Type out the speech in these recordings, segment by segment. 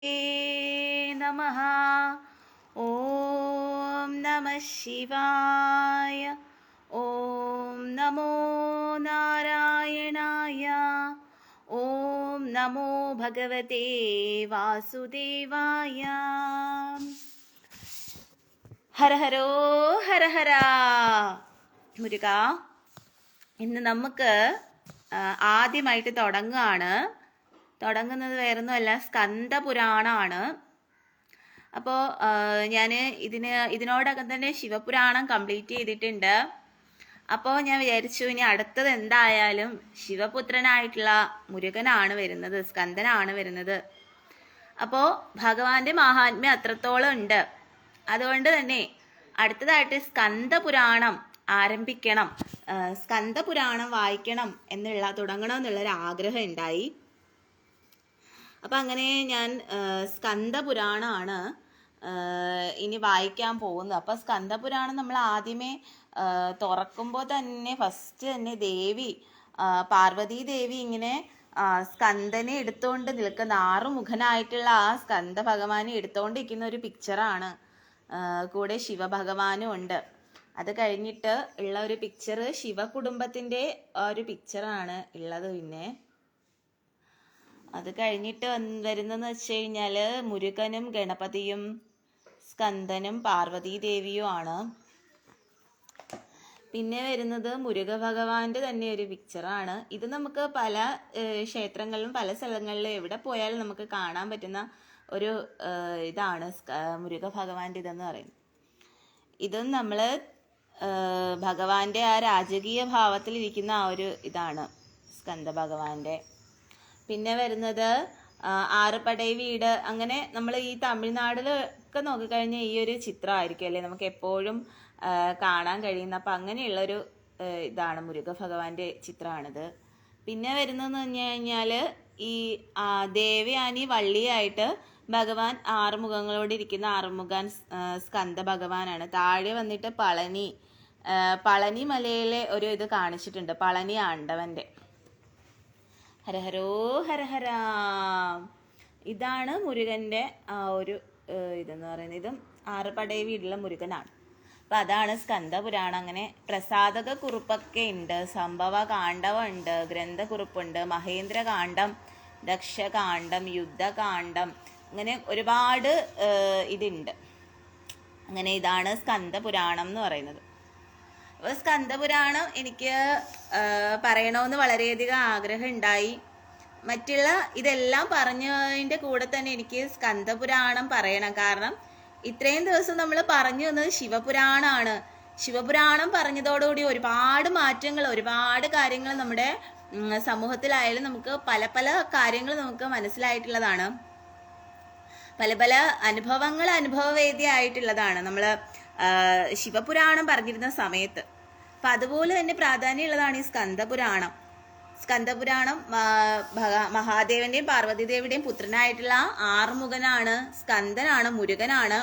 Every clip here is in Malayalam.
नमः। ॐ नमः शिवाय। ॐ नमो नारायणाय। ॐ नमो भगवते वासुदेवाय। ഹര ഹരോ ഹര ഹര. മുരുക, ഇന്ന് നമുക്ക് ആദ്യമായിട്ട് തുടങ്ങുന്നത് വേറൊന്നുമല്ല, സ്കന്ദപുരാണമാണ്. അപ്പോൾ ഞാൻ ഇതിനോടകം തന്നെ ശിവപുരാണം കംപ്ലീറ്റ് ചെയ്തിട്ടുണ്ട്. അപ്പോൾ ഞാൻ വിചാരിച്ചു ഇനി അടുത്തത് എന്തായാലും ശിവപുത്രനായിട്ടുള്ള മുരുകനാണ് വരുന്നത്, സ്കന്ദനാണ് വരുന്നത്. അപ്പോൾ ഭഗവാന്റെ മഹാത്മ്യം അത്രത്തോളം ഉണ്ട്. അതുകൊണ്ട് തന്നെ അടുത്തതായിട്ട് സ്കന്ദപുരാണം ആരംഭിക്കണം, സ്കന്ദപുരാണം വായിക്കണം തുടങ്ങണം എന്നുള്ളൊരു ആഗ്രഹം ഉണ്ടായി. അപ്പം അങ്ങനെ ഞാൻ സ്കന്ദപുരാണമാണ് ഇനി വായിക്കാൻ പോകുന്നത്. അപ്പം സ്കന്ദപുരാണം നമ്മൾ ആദ്യമേ തുറക്കുമ്പോൾ തന്നെ ഫസ്റ്റ് തന്നെ പാർവതീ ദേവി ഇങ്ങനെ സ്കന്ദനെ എടുത്തുകൊണ്ട് നിൽക്കുന്ന, ആറുമുഖനായിട്ടുള്ള ആ സ്കന്ദ ഭഗവാനെ എടുത്തുകൊണ്ടിരിക്കുന്ന ഒരു പിക്ചറാണ്. കൂടെ ശിവഭഗവാനും ഉണ്ട്. അത് കഴിഞ്ഞിട്ട് ഉള്ള ഒരു പിക്ചർ ശിവകുടുംബത്തിൻ്റെ ഒരു പിക്ചറാണ് ഉള്ളത്. പിന്നെ അത് കഴിഞ്ഞിട്ട് വരുന്നതെന്ന് വെച്ച് കഴിഞ്ഞാൽ മുരുകനും ഗണപതിയും സ്കന്ദനും പാർവതീ ദേവിയുമാണ്. പിന്നെ വരുന്നത് മുരുക ഭഗവാന്റെ തന്നെ ഒരു പിക്ചറാണ്. ഇത് നമുക്ക് പല ക്ഷേത്രങ്ങളിലും പല സ്ഥലങ്ങളിലും എവിടെ പോയാലും നമുക്ക് കാണാൻ പറ്റുന്ന ഒരു ഇതാണ് മുരുക ഭഗവാന്റെ ഇതെന്ന് പറയുന്നത്. ഇതും നമ്മൾ ഭഗവാന്റെ ആ രാജകീയ ഭാവത്തിലിരിക്കുന്ന ആ ഒരു ഇതാണ് സ്കന്ദ ഭഗവാന്റെ. പിന്നെ വരുന്നത് ആറുപടൈ വീട്. അങ്ങനെ നമ്മൾ ഈ തമിഴ്നാട്ടിലൊക്കെ നോക്കിക്കഴിഞ്ഞാൽ ഈ ഒരു ചിത്രമായിരിക്കും അല്ലേ നമുക്ക് എപ്പോഴും കാണാൻ കഴിയുന്ന. അപ്പം അങ്ങനെയുള്ളൊരു ഇതാണ് മുരുക ഭഗവാന്റെ ചിത്രമാണിത്. പിന്നെ വരുന്നതെന്ന് പറഞ്ഞു കഴിഞ്ഞാൽ ഈ ദേവയാനി വള്ളിയായിട്ട് ഭഗവാൻ ആറുമുഖങ്ങളോട് ഇരിക്കുന്ന ആറുമുഖൻ സ്കന്ദ ഭഗവാനാണ്. താഴെ വന്നിട്ട് പളനി മലയിലെ ഒരു ഇത് കാണിച്ചിട്ടുണ്ട്, പളനി ആണ്ടവന്റെ. ഹരഹരോ ഹരഹര. ഇതാണ് മുരുകന്റെ ആ ഒരു ഇതെന്ന് പറയുന്നത്. ഇതും ആറുപടൈ വീടുള്ള മുരുകനാണ്. അപ്പം അതാണ് സ്കന്ദപുരാണം. അങ്ങനെ പ്രസാദക കുറിപ്പൊക്കെ ഉണ്ട്, സംഭവ കാണ്ഡവം ഉണ്ട്, ഗ്രന്ഥകുറിപ്പുണ്ട്, മഹേന്ദ്രകാന്ഡം, ദക്ഷകാന്ഡം, യുദ്ധകാന്ഡം, അങ്ങനെ ഒരുപാട് ഇതുണ്ട്. അങ്ങനെ ഇതാണ് സ്കന്ദപുരാണം എന്ന് പറയുന്നത്. അപ്പോൾ സ്കന്ദപുരാണം എനിക്ക് പറയണമെന്ന് വളരെയധികം ആഗ്രഹം ഉണ്ടായി. മറ്റുള്ള ഇതെല്ലാം പറഞ്ഞതിൻ്റെ കൂടെ തന്നെ എനിക്ക് സ്കന്ദപുരാണം പറയണം. കാരണം ഇത്രയും ദിവസം നമ്മൾ പറഞ്ഞു വന്നത് ശിവപുരാണമാണ്. ശിവപുരാണം പറഞ്ഞതോടുകൂടി ഒരുപാട് മാറ്റങ്ങൾ, ഒരുപാട് കാര്യങ്ങൾ നമ്മുടെ സമൂഹത്തിലായാലും നമുക്ക് പല പല കാര്യങ്ങൾ നമുക്ക് മനസ്സിലായിട്ടുള്ളതാണ്. പല പല അനുഭവവേദ്യമായിട്ടുള്ളതാണ് നമ്മൾ ശിവപുരാണം പറഞ്ഞിരുന്ന സമയത്ത്. അപ്പം അതുപോലെ തന്നെ പ്രാധാന്യമുള്ളതാണ് ഈ സ്കന്ദപുരാണം. സ്കന്ദപുരാണം മഹാദേവന്റെയും പാർവതീദേവിയുടെയും പുത്രനായിട്ടുള്ള ആറുമുഖനാണ്, സ്കന്ദനാണ്, മുരുകനാണ്.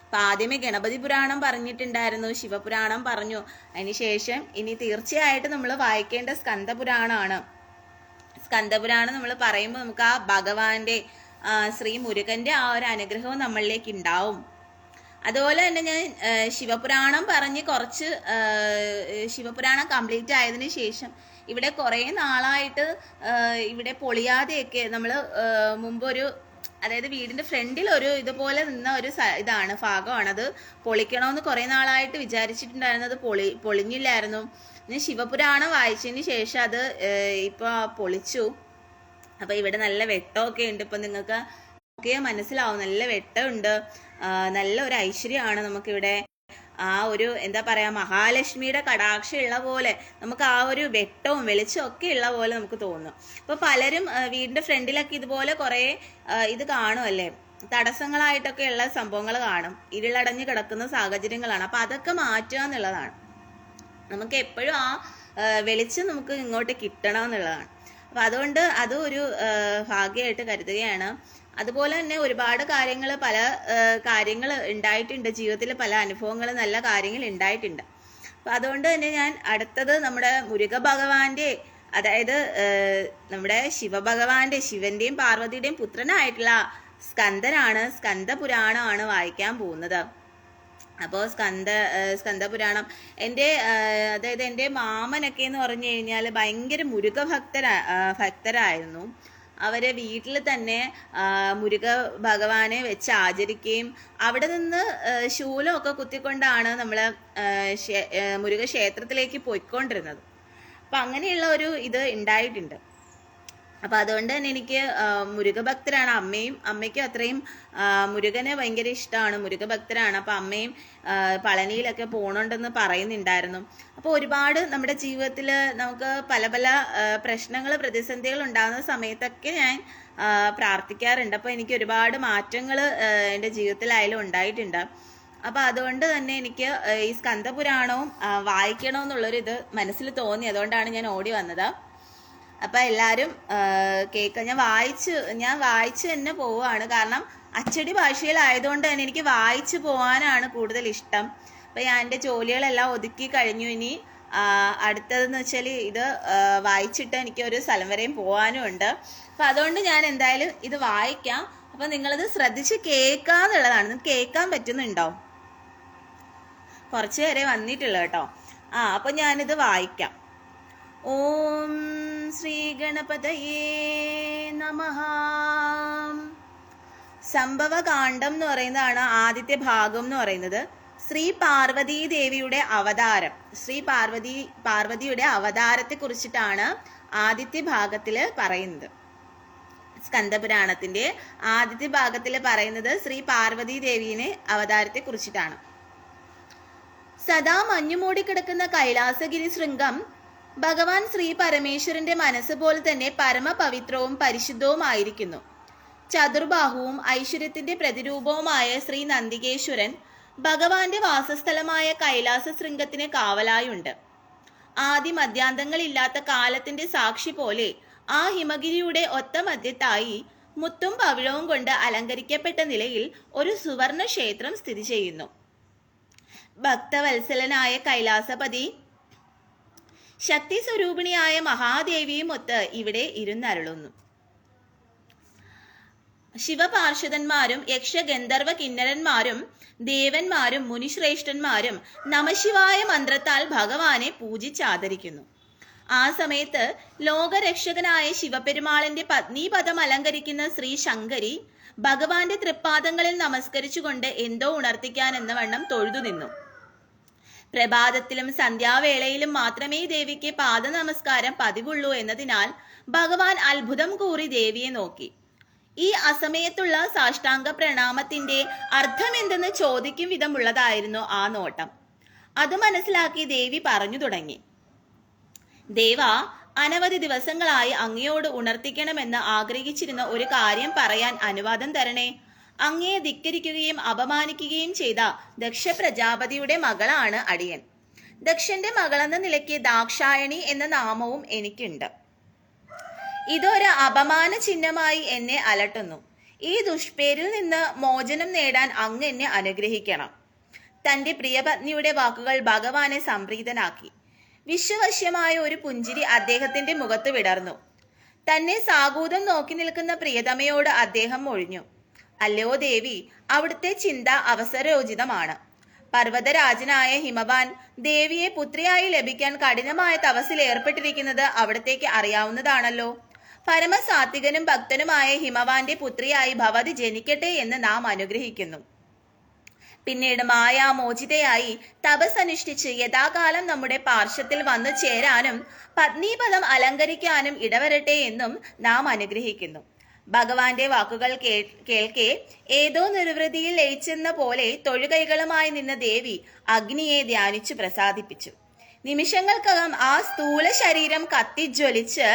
അപ്പം ആദ്യമേ ഗണപതി പുരാണം പറഞ്ഞിട്ടുണ്ടായിരുന്നു, ശിവപുരാണം പറഞ്ഞു. അതിനുശേഷം ഇനി തീർച്ചയായിട്ടും നമ്മൾ വായിക്കേണ്ട സ്കന്ദപുരാണമാണ്. സ്കന്ദപുരാണം നമ്മൾ പറയുമ്പോൾ നമുക്ക് ആ ഭഗവാന്റെ ശ്രീ മുരുകന്റെ ആ ഒരു അനുഗ്രഹവും നമ്മളിലേക്ക് ഉണ്ടാവും. അതുപോലെ തന്നെ ഞാൻ ശിവപുരാണം പറഞ്ഞ് ശിവപുരാണം കംപ്ലീറ്റ് ആയതിനു ശേഷം ഇവിടെ കുറേ നാളായിട്ട് ഇവിടെ പൊളിയാതെയൊക്കെ നമ്മൾ മുമ്പൊരു, അതായത് വീടിന്റെ ഫ്രണ്ടിൽ ഒരു ഇതുപോലെ നിന്ന ഒരു ഭാഗമാണ്. അത് പൊളിക്കണമെന്ന് കുറേ നാളായിട്ട് വിചാരിച്ചിട്ടുണ്ടായിരുന്നത്, പൊളിഞ്ഞില്ലായിരുന്നു. ഞാൻ ശിവപുരാണം വായിച്ചതിന് ശേഷം അത് ഇപ്പൊ പൊളിച്ചു. അപ്പൊ ഇവിടെ നല്ല വെട്ടമൊക്കെ ഉണ്ട്. ഇപ്പൊ നിങ്ങൾക്ക് ഒക്കെ മനസ്സിലാവും, നല്ല വെട്ടമുണ്ട്, നല്ല ഒരു ഐശ്വര്യമാണ് നമുക്കിവിടെ. ആ ഒരു എന്താ പറയാ, മഹാലക്ഷ്മിയുടെ കടാക്ഷം ഉള്ള പോലെ നമുക്ക് ആ ഒരു വെട്ടവും വെളിച്ചവും ഒക്കെ ഉള്ള പോലെ നമുക്ക് തോന്നും. അപ്പൊ പലരും വീടിന്റെ ഫ്രണ്ടിലൊക്കെ ഇതുപോലെ കുറെ ഇത് കാണുമല്ലേ, തടസ്സങ്ങളായിട്ടൊക്കെ ഉള്ള സംഭവങ്ങൾ കാണും, ഇരുളടഞ്ഞു കിടക്കുന്ന സാഹചര്യങ്ങളാണ്. അപ്പൊ അതൊക്കെ മാറ്റുക എന്നുള്ളതാണ്. നമുക്ക് എപ്പോഴും ആ വെളിച്ചം നമുക്ക് ഇങ്ങോട്ട് കിട്ടണം എന്നുള്ളതാണ്. അപ്പൊ അതുകൊണ്ട് അതും ഒരു ഭാഗ്യമായിട്ട് കരുതുകയാണ്. അതുപോലെ തന്നെ ഒരുപാട് പല കാര്യങ്ങൾ ഉണ്ടായിട്ടുണ്ട് ജീവിതത്തിൽ, പല അനുഭവങ്ങൾ, നല്ല കാര്യങ്ങൾ ഉണ്ടായിട്ടുണ്ട്. അപ്പൊ അതുകൊണ്ട് തന്നെ ഞാൻ അടുത്തത് നമ്മുടെ മുരുക ഭഗവാന്റെ, അതായത് നമ്മുടെ ശിവഭഗവാന്റെ, ശിവന്റെയും പാർവതിയുടെയും പുത്രനായിട്ടുള്ള സ്കന്ദനാണ്, സ്കന്ദപുരാണമാണ് വായിക്കാൻ പോകുന്നത്. അപ്പോൾ സ്കന്ദപുരാണം അതായത് എൻ്റെ മാമനൊക്കെ എന്ന് പറഞ്ഞു കഴിഞ്ഞാൽ ഭയങ്കര മുരുക ഭക്തരായിരുന്നു. അവരെ വീട്ടിൽ തന്നെ മുരുക ഭഗവാനെ വെച്ച് ആചരിക്കുകയും അവിടെ നിന്ന് ശൂലമൊക്കെ കുത്തിക്കൊണ്ടാണ് നമ്മൾ മുരുക ക്ഷേത്രത്തിലേക്ക് പോയിക്കൊണ്ടിരുന്നത്. അപ്പം അങ്ങനെയുള്ള ഒരു ഇത് ഉണ്ടായിട്ടുണ്ട്. അപ്പം അതുകൊണ്ട് തന്നെ എനിക്ക് മുരുകഭക്തരാണ്. അമ്മയ്ക്കും അത്രയും മുരുകനെ ഭയങ്കര ഇഷ്ടമാണ്, മുരുകഭക്തരാണ്. അപ്പം അമ്മയും പളനിയിലൊക്കെ പോകണുണ്ടെന്ന് പറയുന്നുണ്ടായിരുന്നു. അപ്പോൾ ഒരുപാട് നമ്മുടെ ജീവിതത്തിൽ നമുക്ക് പല പല പ്രശ്നങ്ങൾ, പ്രതിസന്ധികൾ ഉണ്ടാകുന്ന സമയത്തൊക്കെ ഞാൻ പ്രാർത്ഥിക്കാറുണ്ട്. അപ്പോൾ എനിക്ക് ഒരുപാട് മാറ്റങ്ങൾ എൻ്റെ ജീവിതത്തിലായാലും ഉണ്ടായിട്ടുണ്ട്. അപ്പോൾ അതുകൊണ്ട് തന്നെ എനിക്ക് ഈ സ്കന്ദപുരാണവും വായിക്കണമെന്നുള്ളൊരു ഇത് മനസ്സിൽ തോന്നി. അതുകൊണ്ടാണ് ഞാൻ ഓടി വന്നത്. അപ്പം എല്ലാവരും കേൾക്കുക. ഞാൻ വായിച്ച് തന്നെ പോവുകയാണ്. കാരണം അച്ചടി ഭാഷയിലായതുകൊണ്ട് തന്നെ എനിക്ക് വായിച്ച് പോകാനാണ് കൂടുതൽ ഇഷ്ടം. അപ്പം ഞാൻ എൻ്റെ ജോലികളെല്ലാം ഒതുക്കി കഴിഞ്ഞു. ഇനി അടുത്തതെന്ന് വെച്ചാൽ ഇത് വായിച്ചിട്ട് എനിക്ക് ഒരു സ്ഥലം വരെയും പോകാനും ഉണ്ട്. അപ്പം അതുകൊണ്ട് ഞാൻ എന്തായാലും ഇത് വായിക്കാം. അപ്പം നിങ്ങളിത് ശ്രദ്ധിച്ച് കേൾക്കാന്നുള്ളതാണ്. നിങ്ങൾക്ക് കേൾക്കാൻ പറ്റുന്നുണ്ടോ? കുറച്ച് പേരെ വന്നിട്ടുള്ളൂ കേട്ടോ. അപ്പം ഞാനിത് വായിക്കാം. ഓം ശ്രീ ഗണപതയേ നമഃ. സംഭവകാണ്ഡം എന്ന് പറയുന്നതാണ് ആദ്യത്തെ ഭാഗം എന്ന് പറയുന്നത്. ശ്രീ പാർവതീ ദേവിയുടെ അവതാരം, പാർവതിയുടെ അവതാരത്തെ കുറിച്ചിട്ടാണ് ആദ്യത്തെ ഭാഗത്തിൽ പറയുന്നത്. സ്കന്ദപുരാണത്തിന്റെ ആദ്യത്തെ ഭാഗത്തിൽ പറയുന്നത് ശ്രീ പാർവതീ ദേവിയുടെ അവതാരത്തെ കുറിച്ചിട്ടാണ്. സദാ മഞ്ഞുമൂടിക്കിടക്കുന്ന കൈലാസഗിരി ശൃംഗം ഭഗവാൻ ശ്രീ പരമേശ്വരന്റെ മനസ്സ് പോലെ തന്നെ പരമപവിത്രവും പരിശുദ്ധവുമായിരിക്കുന്നു. ചതുർബാഹുവും ഐശ്വര്യത്തിന്റെ പ്രതിരൂപവുമായ ശ്രീ നന്ദികേശ്വരൻ ഭഗവാന്റെ വാസസ്ഥലമായ കൈലാസ ശൃംഗത്തിന് കാവലായുണ്ട്. ആദി മധ്യാന്തങ്ങളില്ലാത്ത കാലത്തിന്റെ സാക്ഷി പോലെ ആ ഹിമഗിരിയുടെ ഒത്ത മധ്യത്തായി മുത്തും പവിഴവും കൊണ്ട് അലങ്കരിക്കപ്പെട്ട നിലയിൽ ഒരു സുവർണ ക്ഷേത്രം സ്ഥിതി ചെയ്യുന്നു. ഭക്തവത്സലനായ കൈലാസപതി ശക്തി സ്വരൂപിണിയായ മഹാദേവിയും ഒത്ത് ഇവിടെ ഇരുന്നരുളുന്നു. ശിവപാർഷദന്മാരും യക്ഷഗന്ധർവ കിന്നരന്മാരും ദേവന്മാരും മുനിശ്രേഷ്ഠന്മാരും നമശിവായ മന്ത്രത്താൽ ഭഗവാനെ പൂജിച്ചാദരിക്കുന്നു. ആ സമയത്ത് ലോകരക്ഷകനായ ശിവപെരുമാളിന്റെ പത്നീപദം അലങ്കരിക്കുന്ന ശ്രീ ശങ്കരി ഭഗവാന്റെ തൃപ്പാദങ്ങളിൽ നമസ്കരിച്ചുകൊണ്ട് എന്തോ ഉണർത്തിക്കാൻ എന്ന വണ്ണം തൊഴുതു നിന്നു. പ്രഭാതത്തിലും സന്ധ്യാവേളയിലും മാത്രമേ ദേവിക്ക് പാദ നമസ്കാരം പതിവുള്ളൂ എന്നതിനാൽ ഭഗവാൻ അത്ഭുതം കൂറി ദേവിയെ നോക്കി. ഈ അസമയത്തുള്ള സാഷ്ടാംഗ പ്രണാമത്തിന്റെ അർത്ഥം എന്തെന്ന് ചോദിക്കും വിധമുള്ളതായിരുന്നു ആ നോട്ടം. അത് മനസ്സിലാക്കി ദേവി പറഞ്ഞു തുടങ്ങി. ദേവ, അനവധി ദിവസങ്ങളായി അങ്ങയോട് ഉണർത്തിക്കണമെന്ന് ആഗ്രഹിച്ചിരുന്ന ഒരു കാര്യം പറയാൻ അനുവാദം തരണേ. അങ്ങയെ ധിക്കരിക്കുകയും അപമാനിക്കുകയും ചെയ്ത ദക്ഷ പ്രജാപതിയുടെ മകളാണ് അടിയൻ. ദക്ഷന്റെ മകളെന്ന നിലയ്ക്ക് ദാക്ഷായണി എന്ന നാമവും എനിക്കുണ്ട്. ഇതൊരു അപമാന ചിഹ്നമായി എന്നെ അലട്ടുന്നു. ഈ ദുഷ്പേരിൽ നിന്ന് മോചനം നേടാൻ അങ്ങ് എന്നെ അനുഗ്രഹിക്കണം. തന്റെ പ്രിയപത്നിയുടെ വാക്കുകൾ ഭഗവാനെ സംപ്രീതനാക്കി. വിശ്വവശ്യമായ ഒരു പുഞ്ചിരി അദ്ദേഹത്തിന്റെ മുഖത്ത് വിടർന്നു. തന്നെ സാഗൂതം നോക്കി നിൽക്കുന്ന പ്രിയതമയോട് അദ്ദേഹം ഒഴിഞ്ഞു. അല്ലയോ ദേവി, അവിടുത്തെ ചിന്ത അവസരോചിതമാണ്. പർവ്വതരാജനായ ഹിമവാൻ ദേവിയെ പുത്രിയായി ലഭിക്കാൻ കഠിനമായ തപസ്സിൽ ഏർപ്പെട്ടിരിക്കുന്നത് അവിടത്തേക്ക് അറിയാവുന്നതാണല്ലോ. പരമസാത്വികനും ഭക്തനുമായ ഹിമവാന്റെ പുത്രിയായി ഭവതി ജനിക്കട്ടെ എന്ന് നാം അനുഗ്രഹിക്കുന്നു. പിന്നീട് മായാമോചിതയായി തപസ്സനുഷ്ഠിച്ച് യഥാകാലം നമ്മുടെ പാർശ്വത്തിൽ വന്നു ചേരാനും പത്നീപദം അലങ്കരിക്കാനും ഇടവരട്ടെ എന്നും നാം അനുഗ്രഹിക്കുന്നു. ഭഗവാന്റെ വാക്കുകൾ കേൾക്കെ ഏതോ നിർവൃതിയിൽ ലയിച്ചെന്ന പോലെ തൊഴുകൈകളുമായി നിന്ന ദേവി അഗ്നിയെ ധ്യാനിച്ചു പ്രസാദിപ്പിച്ചു. നിമിഷങ്ങൾക്കകം ആ സ്ഥൂല ശരീരം കത്തിജ്വലിച്ച്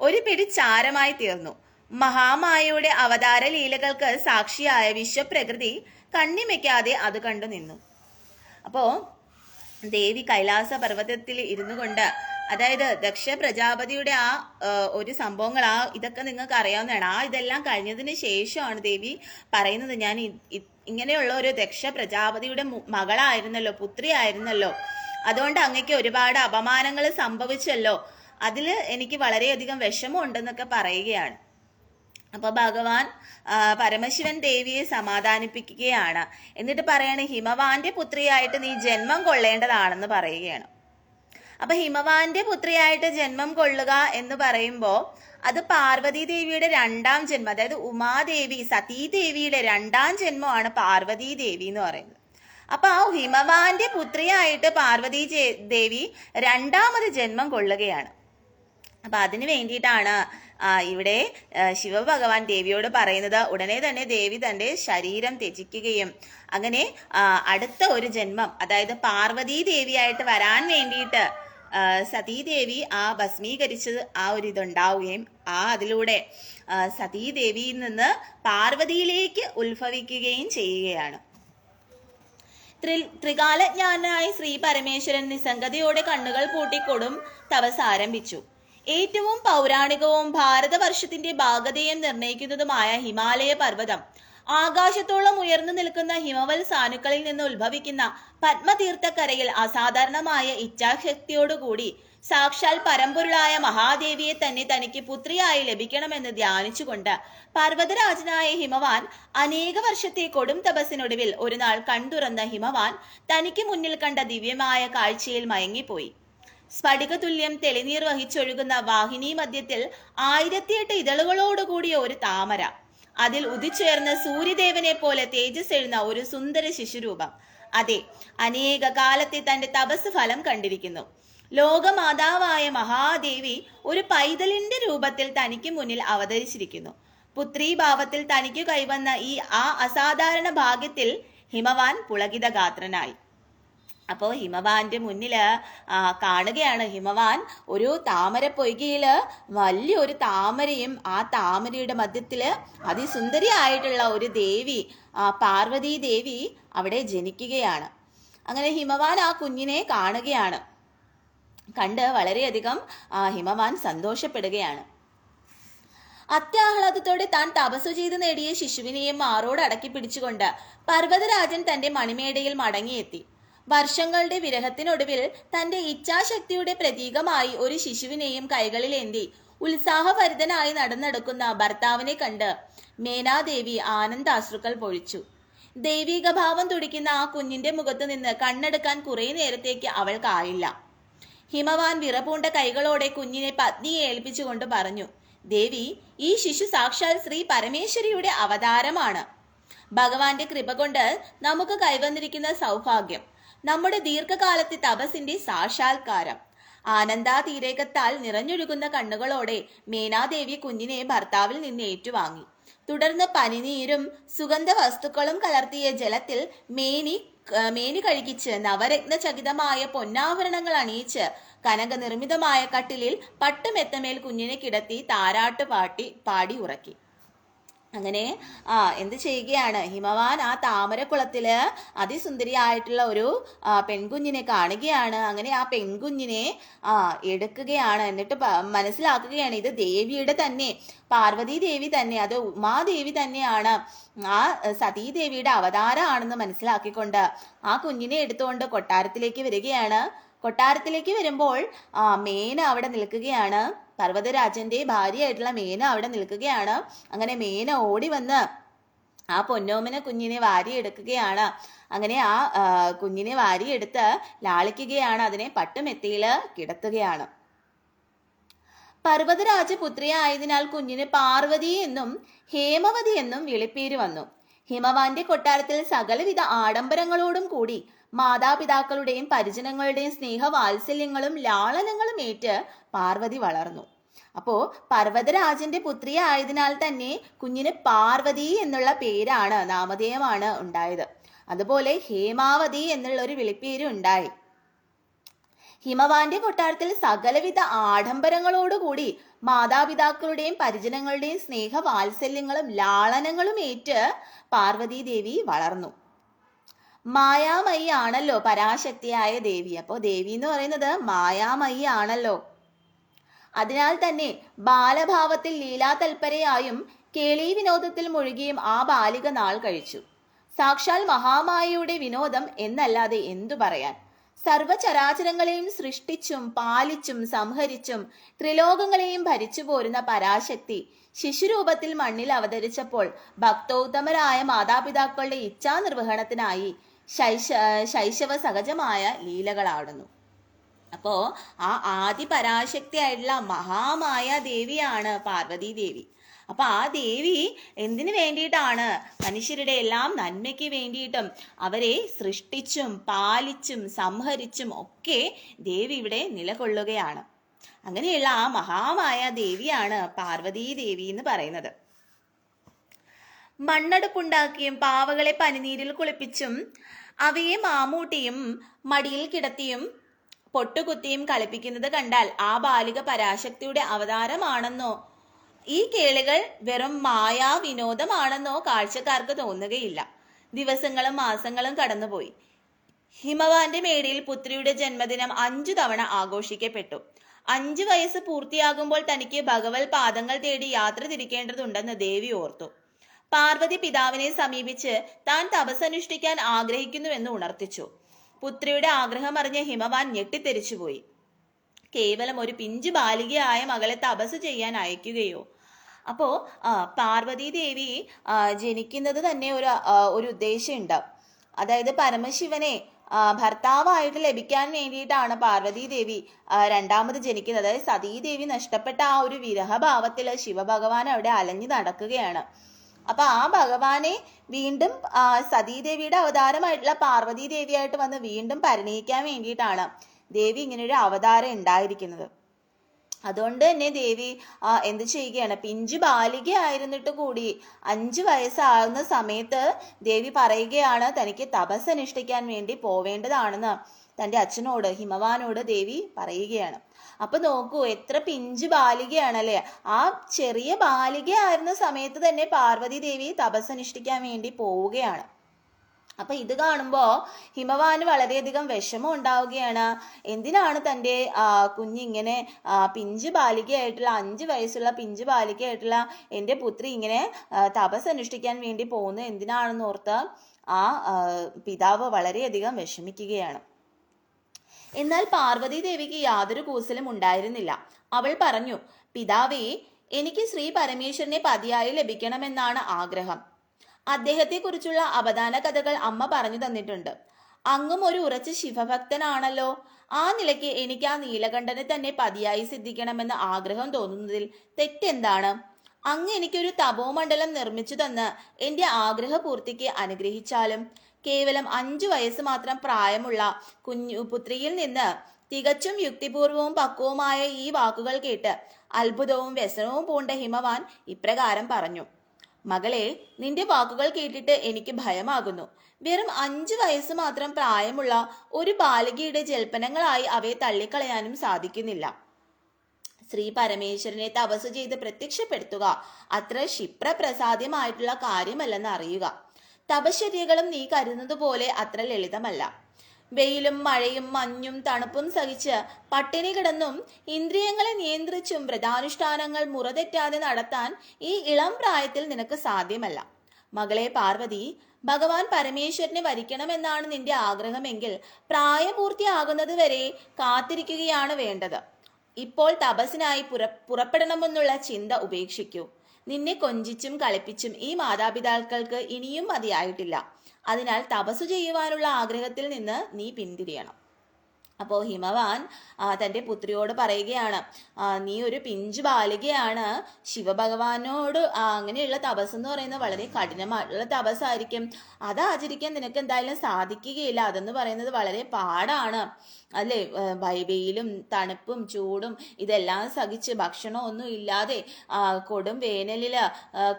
ഒരു പിടി ചാരമായി തീർന്നു. മഹാമായയുടെ അവതാര ലീലകൾക്ക് സാക്ഷിയായ വിശ്വപ്രകൃതി കണ്ണിമയ്ക്കാതെ അത് കണ്ടു നിന്നു. അപ്പോ ദേവി കൈലാസ പർവ്വതത്തിൽ ഇരുന്നു കൊണ്ട്, അതായത് ദക്ഷ പ്രജാപതിയുടെ ഒരു സംഭവങ്ങൾ ഇതൊക്കെ നിങ്ങൾക്ക് അറിയാവുന്നതാണ്. ഇതെല്ലാം കഴിഞ്ഞതിന് ശേഷമാണ് ദേവി പറയുന്നത്, ഞാൻ ഇങ്ങനെയുള്ള ഒരു ദക്ഷ പ്രജാപതിയുടെ മകളായിരുന്നല്ലോ, പുത്രിയായിരുന്നല്ലോ, അതുകൊണ്ട് അങ്ങക്ക് ഒരുപാട് അപമാനങ്ങൾ സംഭവിച്ചല്ലോ, അതിൽ എനിക്ക് വളരെയധികം വിഷമമുണ്ടെന്നൊക്കെ പറയുകയാണ്. അപ്പൊ ഭഗവാൻ പരമശിവൻ ദേവിയെ സമാധാനിപ്പിക്കുകയാണ്. എന്നിട്ട് പറയാണ്, ഹിമവാന്റെ പുത്രിയായിട്ട് നീ ജന്മം കൊള്ളേണ്ടതാണെന്ന് പറയുകയാണ്. അപ്പൊ ഹിമവാന്റെ പുത്രിയായിട്ട് ജന്മം കൊള്ളുക എന്ന് പറയുമ്പോൾ അത് പാർവതി ദേവിയുടെ രണ്ടാം ജന്മം, അതായത് ഉമാദേവി സതീദേവിയുടെ രണ്ടാം ജന്മമാണ് പാർവതി ദേവി എന്ന് പറയുന്നത്. അപ്പൊ ആ ഹിമവാന്റെ പുത്രിയായിട്ട് പാർവതി ദേവി രണ്ടാമത് ജന്മം കൊള്ളുകയാണ്. അപ്പൊ അതിനു വേണ്ടിയിട്ടാണ് ഇവിടെ ശിവഭഗവാൻ ദേവിയോട് പറയുന്നത്, ഉടനെ തന്നെ ദേവി തന്റെ ശരീരം ത്യജിക്കുകയും അങ്ങനെ അടുത്ത ഒരു ജന്മം, അതായത് പാർവതി ദേവിയായിട്ട് വരാൻ വേണ്ടിയിട്ട് സതീദേവി ഭസ്മീകരിച്ചത് ഒരു ഇതുണ്ടാവുകയും അതിലൂടെ സതീദേവിയിൽ നിന്ന് പാർവതിയിലേക്ക് ഉത്ഭവിക്കുകയും ചെയ്യുകയാണ്. ത്രികാലജ്ഞാനായ ശ്രീ പരമേശ്വരൻ നിസ്സംഗതയോടെ കണ്ണുകൾ പൂട്ടിക്കൊടും തപസ് ആരംഭിച്ചു. ഏറ്റവും പൗരാണികവും ഭാരതവർഷത്തിന്റെ ഭാഗതയും നിർണയിക്കുന്നതുമായ ഹിമാലയ പർവ്വതം, ആകാശത്തോളം ഉയർന്നു നിൽക്കുന്ന ഹിമവൽ സാനുക്കളിൽ നിന്ന് ഉത്ഭവിക്കുന്ന പത്മതീർത്ഥക്കരയിൽ അസാധാരണമായ ഇച്ഛാശക്തിയോടുകൂടി സാക്ഷാൽ പരമ്പൊരുളായ മഹാദേവിയെ തന്നെ തനിക്ക് പുത്രിയായി ലഭിക്കണമെന്ന് ധ്യാനിച്ചുകൊണ്ട് പർവ്വതരാജനായ ഹിമവാൻ അനേക വർഷത്തെ കൊടും തപസ്സിനൊടുവിൽ ഒരു നാൾ കൺതുറന്ന ഹിമവാൻ തനിക്ക് മുന്നിൽ കണ്ട ദിവ്യമായ കാഴ്ചയിൽ മയങ്ങിപ്പോയി. സ്ഫടികതുല്യം തെളിനീർ വഹിച്ചൊഴുകുന്ന വാഹിനി മധ്യത്തിൽ 1008 ഇതളുകളോടുകൂടിയ ഒരു താമര, അതിൽ ഉദിച്ചുയർന്ന സൂര്യദേവനെ പോലെ തേജസ് എഴുന്ന ഒരു സുന്ദര ശിശുരൂപം. അതെ, അനേക കാലത്തെ തന്റെ തപസ് ഫലം കണ്ടിരിക്കുന്നു. ലോകമാതാവായ മഹാദേവി ഒരു പൈതലിന്റെ രൂപത്തിൽ തനിക്ക് മുന്നിൽ അവതരിച്ചിരിക്കുന്നു. പുത്രീഭാവത്തിൽ തനിക്ക് കൈവന്ന അസാധാരണ ഭാഗ്യത്തിൽ ഹിമവാൻ പുളകിതഗാത്രനായി. അപ്പോൾ ഹിമവാന്റെ മുന്നില് കാണുകയാണ്, ഹിമവാൻ ഒരു താമര പൊയ്കയില് വലിയൊരു താമരയും ആ താമരയുടെ മധ്യത്തില് അതിസുന്ദരിയായിട്ടുള്ള ഒരു ദേവി, പാർവതി ദേവി അവിടെ ജനിക്കുകയാണ്. അങ്ങനെ ഹിമവാൻ ആ കുഞ്ഞിനെ കാണുകയാണ്. കണ്ട് വളരെയധികം ഹിമവാൻ സന്തോഷപ്പെടുകയാണ്. അത്യാഹ്ലാദത്തോടെ താൻ തപസ്സു ചെയ്ത് നേടിയ ശിശുവിനെയും മാറോട് അടക്കി പിടിച്ചുകൊണ്ട് പർവ്വതരാജൻ തന്റെ മണിമേടയിൽ മടങ്ങിയെത്തി. വർഷങ്ങളുടെ വിരഹത്തിനൊടുവിൽ തന്റെ ഇച്ഛാശക്തിയുടെ പ്രതീകമായി ഒരു ശിശുവിനെയും കൈകളിലേന്തി ഉത്സാഹഭരിതനായി നടന്നെടുക്കുന്ന ഭർത്താവിനെ കണ്ട് മേനാദേവി ആനന്ദാശ്രുക്കൾ പൊഴിച്ചു. ദൈവിക ഭാവം തുടിക്കുന്ന ആ കുഞ്ഞിന്റെ മുഖത്ത് നിന്ന് കണ്ണെടുക്കാൻ കുറെ നേരത്തേക്ക് അവൾക്കായില്ല. ഹിമവാൻ വിറപൂണ്ട കൈകളോടെ കുഞ്ഞിനെ പത്നിയെ ഏൽപ്പിച്ചുകൊണ്ട് പറഞ്ഞു, ദേവി, ഈ ശിശു സാക്ഷാൽ ശ്രീ പരമേശ്വരിയുടെ അവതാരമാണ്. ഭഗവാന്റെ കൃപ കൊണ്ട് നമുക്ക് കൈവന്നിരിക്കുന്ന സൗഭാഗ്യം, നമ്മുടെ ദീർഘകാലത്തെ തപസ്സിന്റെ സാക്ഷാത്കാരം. ആനന്ദാതിരേകത്താൽ നിറഞ്ഞൊഴുകുന്ന കണ്ണുകളോടെ മേനാദേവി കുഞ്ഞിനെ ഭർത്താവിൽ നിന്ന് ഏറ്റുവാങ്ങി. തുടർന്ന് പനിനീരും സുഗന്ധ വസ്തുക്കളും കലർത്തിയ ജലത്തിൽ മേനി കഴുകിച്ച് നവരത്നചകിതമായ പൊന്നാഭരണങ്ങൾ അണിയിച്ച് കനക നിർമ്മിതമായ കട്ടിലിൽ പട്ടുമെത്തമേൽ കുഞ്ഞിനെ കിടത്തി താരാട്ട് പാടി ഉറക്കി. അങ്ങനെ എന്ത് ചെയ്യുകയാണ്, ഹിമവാൻ ആ താമരക്കുളത്തില് അതിസുന്ദരിയായിട്ടുള്ള ഒരു പെൺകുഞ്ഞിനെ കാണുകയാണ്. അങ്ങനെ ആ പെൺകുഞ്ഞിനെ എടുക്കുകയാണ്. എന്നിട്ട് മനസ്സിലാക്കുകയാണ് ഇത് ദേവിയുടെ തന്നെ, പാർവതി ദേവി തന്നെ, അത് ഉമാദേവി തന്നെയാണ്, ആ സതീദേവിയുടെ അവതാരമാണെന്ന് മനസ്സിലാക്കിക്കൊണ്ട് ആ കുഞ്ഞിനെ എടുത്തുകൊണ്ട് കൊട്ടാരത്തിലേക്ക് വരികയാണ്. കൊട്ടാരത്തിലേക്ക് വരുമ്പോൾ മേന അവിടെ നിൽക്കുകയാണ്. പർവ്വതരാജന്റെ ഭാര്യയായിട്ടുള്ള മേന അവിടെ നിൽക്കുകയാണ്. അങ്ങനെ മേന ഓടി വന്ന് ആ പൊന്നോമന കുഞ്ഞിനെ വാരിയെടുക്കുകയാണ്. അങ്ങനെ ആ കുഞ്ഞിനെ വാരിയെടുത്ത് ലാളിക്കുകയാണ്. അതിനെ പട്ടുമെത്തയില് കിടത്തുകയാണ്. പർവ്വതരാജപുത്രിയായതിനാൽ കുഞ്ഞിന് പാർവതി എന്നും ഹേമവതി എന്നും വിളിപ്പേര് വന്നു. ഹിമവാന്റെ കൊട്ടാരത്തിൽ സകലവിധ ആഡംബരങ്ങളോടും കൂടി മാതാപിതാക്കളുടെയും പരിജനങ്ങളുടെയും സ്നേഹവാത്സല്യങ്ങളും ലാളനങ്ങളും ഏറ്റ് പാർവതി വളർന്നു. അപ്പോ പർവ്വതരാജന്റെ പുത്രിയായതിനാൽ തന്നെ കുഞ്ഞിന് പാർവതി എന്നുള്ള പേരാണ്, നാമധേയമാണ് ഉണ്ടായത്. അതുപോലെ ഹേമാവതി എന്നുള്ള ഒരു വിളിപ്പേരും ഉണ്ടായി. ഹിമവാന്റെ കൊട്ടാരത്തിൽ സകലവിധ ആഡംബരങ്ങളോടുകൂടി മാതാപിതാക്കളുടെയും പരിജനങ്ങളുടെയും സ്നേഹവാത്സല്യങ്ങളും ലാളനങ്ങളും ഏറ്റ് പാർവതി ദേവി വളർന്നു. മായാമയി ആണല്ലോ പരാശക്തിയായ ദേവി. അപ്പോൾ ദേവി എന്ന് പറയുന്നത് മായാമയി ആണല്ലോ. അതിനാൽ തന്നെ ബാലഭാവത്തിൽ ലീലാതൽപരയായും കേളി വിനോദത്തിൽ മുഴുകിയും ആ ബാലിക നാൾ കഴിച്ചു. സാക്ഷാൽ മഹാമായയുടെ വിനോദം എന്നല്ലാതെ എന്തു പറയാൻ. സർവചരാചരങ്ങളെയും സൃഷ്ടിച്ചും പാലിച്ചും സംഹരിച്ചും ത്രിലോകങ്ങളെയും ഭരിച്ചു പോരുന്ന പരാശക്തി ശിശുരൂപത്തിൽ മണ്ണിൽ അവതരിച്ചപ്പോൾ ഭക്തോത്തമരായ മാതാപിതാക്കളുടെ ഇച്ഛാനിർവഹണത്തിനായി ശൈശവ സഹജമായ ലീലകളാടുന്നു. അപ്പോ ആ ആദി പരാശക്തിയായിട്ടുള്ള മഹാമായ ദേവിയാണ് പാർവതി ദേവി. അപ്പൊ ആ ദേവി എന്തിനു വേണ്ടിയിട്ടാണ്? മനുഷ്യരുടെ എല്ലാം നന്മയ്ക്ക് വേണ്ടിയിട്ടും അവരെ സൃഷ്ടിച്ചും പാലിച്ചും സംഹരിച്ചും ഒക്കെ ദേവി ഇവിടെ നിലകൊള്ളുകയാണ്. അങ്ങനെയുള്ള ആ മഹാമായ ദേവിയാണ് പാർവതീ ദേവി എന്ന് പറയുന്നത്. മണ്ണടുപ്പുണ്ടാക്കിയും പാവകളെ പനിനീരിൽ കുളിപ്പിച്ചും അവയെ മാമൂട്ടിയും മടിയിൽ കിടത്തിയും പൊട്ടുകുത്തിയും കളിപ്പിക്കുന്നത് കണ്ടാൽ ആ ബാലിക പരാശക്തിയുടെ അവതാരമാണെന്നോ ഈ കേളികൾ വെറും മായാ വിനോദമാണെന്നോ കാഴ്ചക്കാർക്ക് തോന്നുകയില്ല. ദിവസങ്ങളും മാസങ്ങളും കടന്നുപോയി. ഹിമവാന്റെ മേടയിൽ പുത്രിയുടെ ജന്മദിനം 5 തവണ ആഘോഷിക്കപ്പെട്ടു. 5 വയസ്സ് പൂർത്തിയാകുമ്പോൾ തനിക്ക് ഭഗവത് പാദങ്ങൾ തേടി യാത്ര തിരിക്കേണ്ടതുണ്ടെന്ന് ദേവി ഓർത്തു. പാർവതി പിതാവിനെ സമീപിച്ച് താൻ തപസ്സനുഷ്ഠിക്കാൻ ആഗ്രഹിക്കുന്നുവെന്ന് ഉണർത്തിച്ചു. പുത്രിയുടെ ആഗ്രഹം അറിഞ്ഞ ഹിമവാൻ ഞെട്ടിത്തെരിച്ചുപോയി. കേവലം ഒരു പിഞ്ചു ബാലികയായ മകളെ തപസ് ചെയ്യാൻ അയക്കുകയോ? അപ്പോ പാർവതി ദേവി ജനിക്കുന്നത് തന്നെ ഒരു ഉദ്ദേശമുണ്ട്. അതായത് പരമശിവനെ ഭർത്താവായിട്ട് ലഭിക്കാൻ വേണ്ടിയിട്ടാണ് പാർവതി ദേവി രണ്ടാമത് ജനിക്കുന്നത്. അതായത് സതീദേവി നഷ്ടപ്പെട്ട ആ ഒരു വിരഹഭാവത്തില് ശിവഭഗവാൻ അവിടെ അലഞ്ഞു നടക്കുകയാണ്. അപ്പൊ ആ ഭഗവാനെ വീണ്ടും സതീദേവിയുടെ അവതാരമായിട്ടുള്ള പാർവതി ദേവിയായിട്ട് വന്ന് വീണ്ടും പരിണയിക്കാൻ വേണ്ടിയിട്ടാണ് ദേവി ഇങ്ങനെ ഒരു അവതാരം ഉണ്ടായിരിക്കുന്നത്. അതുകൊണ്ട് തന്നെ ദേവി എന്ത് ചെയ്യുകയാണ്? പിഞ്ചു ബാലികയായിരുന്നിട്ട് കൂടി 5 വയസ്സാകുന്ന സമയത്ത് ദേവി പറയുകയാണ് തനിക്ക് തപസ് അനുഷ്ഠിക്കാൻ വേണ്ടി പോവേണ്ടതാണെന്ന് തൻ്റെ അച്ഛനോട്, ഹിമവാനോട് ദേവി പറയുകയാണ്. അപ്പൊ നോക്കൂ, എത്ര പിഞ്ചു ബാലികയാണല്ലേ. ആ ചെറിയ ബാലികയായിരുന്ന സമയത്ത് തന്നെ പാർവതി ദേവി തപസ് അനുഷ്ഠിക്കാൻ വേണ്ടി പോവുകയാണ്. അപ്പൊ ഇത് കാണുമ്പോ ഹിമവാന് വളരെയധികം വിഷമം ഉണ്ടാവുകയാണ്. എന്തിനാണ് തൻ്റെ കുഞ്ഞിങ്ങനെ പിഞ്ചു ബാലികയായിട്ടുള്ള 5 വയസ്സുള്ള പിഞ്ചു ബാലികയായിട്ടുള്ള എൻ്റെ പുത്രി ഇങ്ങനെ തപസ് അനുഷ്ഠിക്കാൻ വേണ്ടി പോകുന്നത് എന്തിനാണെന്ന് ഓർത്ത് ആ പിതാവ് വളരെയധികം വിഷമിക്കുകയാണ്. എന്നാൽ പാർവതി ദേവിക്ക് യാതൊരു കൂസലും ഉണ്ടായിരുന്നില്ല. അവൾ പറഞ്ഞു, പിതാവേ, എനിക്ക് ശ്രീ പരമേശ്വരനെ പതിയായി ലഭിക്കണമെന്നാണ് ആഗ്രഹം. അദ്ദേഹത്തെക്കുറിച്ചുള്ള അവദാന കഥകൾ അമ്മ പറഞ്ഞു തന്നിട്ടുണ്ട്. അങ്ങും ഒരു ഉറച്ച ശിവഭക്തനാണല്ലോ. ആ നിലയ്ക്ക് എനിക്ക് ആ നീലകണ്ഠനെ തന്നെ പതിയായി സിദ്ധിക്കണമെന്ന് ആഗ്രഹം തോന്നുന്നതിൽ തെറ്റെന്താണ്? അങ്ങ് എനിക്കൊരു തപോമണ്ഡലം നിർമ്മിച്ചു തന്ന് എൻ്റെ ആഗ്രഹപൂർത്തിക്ക് അനുഗ്രഹിച്ചാലും. കേവലം 5 വയസ്സ് മാത്രം പ്രായമുള്ള പുത്രിയിൽ നിന്ന് തികച്ചും യുക്തിപൂർവവും പക്വവുമായ ഈ വാക്കുകൾ കേട്ട് അത്ഭുതവും വ്യസനവും പൂണ്ട ഹിമവാൻ ഇപ്രകാരം പറഞ്ഞു, മകളെ, നിന്റെ വാക്കുകൾ കേട്ടിട്ട് എനിക്ക് ഭയമാകുന്നു. വെറും 5 വയസ്സ് മാത്രം പ്രായമുള്ള ഒരു ബാലികയുടെ ജൽപ്പനങ്ങളായി അവയെ തള്ളിക്കളയാനും സാധിക്കുന്നില്ല. ശ്രീ പരമേശ്വരനെ തപസ് ചെയ്ത് പ്രത്യക്ഷപ്പെടുത്തുക അത്ര ക്ഷിപ്രപ്രസാദ്യമായിട്ടുള്ള കാര്യമല്ലെന്ന് അറിയുക. തപശ്ചര്യകളും നീ കരുതുന്നത് പോലെ അത്ര ലളിതമല്ല. വെയിലും മഴയും മഞ്ഞും തണുപ്പും സഹിച്ച് പട്ടിണി കിടന്നും ഇന്ദ്രിയങ്ങളെ നിയന്ത്രിച്ചും വ്രതാനുഷ്ഠാനങ്ങൾ മുറതെറ്റാതെ നടത്താൻ ഈ ഇളം പ്രായത്തിൽ നിനക്ക് സാധ്യമല്ല. മകളെ പാർവതി, ഭഗവാൻ പരമേശ്വരനെ വരിക്കണമെന്നാണ് നിന്റെ ആഗ്രഹമെങ്കിൽ പ്രായപൂർത്തിയാകുന്നത് വരെ കാത്തിരിക്കുകയാണ് വേണ്ടത്. ഇപ്പോൾ തപസ്സിനായി പുറപ്പെടണമെന്നുള്ള ചിന്ത ഉപേക്ഷിക്കൂ. നിന്നെ കൊഞ്ചിച്ചും കളിപ്പിച്ചും ഈ മാതാപിതാക്കൾക്ക് ഇനിയും മതിയായിട്ടില്ല. അതിനാൽ തപസ്സു ചെയ്യുവാനുള്ള ആഗ്രഹത്തിൽ നിന്ന് നീ പിന്തിരിയണം. അപ്പോൾ ഹിമവാൻ തൻ്റെ പുത്രിയോട് പറയുകയാണ്, നീ ഒരു പിഞ്ചു ബാലികയാണ്. ശിവഭഗവാനോട് അങ്ങനെയുള്ള തപസ് എന്ന് പറയുന്നത് വളരെ കഠിനമായിട്ടുള്ള തപസ്സായിരിക്കും. അത് ആചരിക്കാൻ നിനക്ക് എന്തായാലും സാധിക്കുകയില്ല. അതെന്ന് പറയുന്നത് വളരെ പാടാണ് അല്ലേ. വെയിലും തണുപ്പും ചൂടും ഇതെല്ലാം സഹിച്ച് ഭക്ഷണം ഒന്നും ഇല്ലാതെ കൊടും വേനലിൽ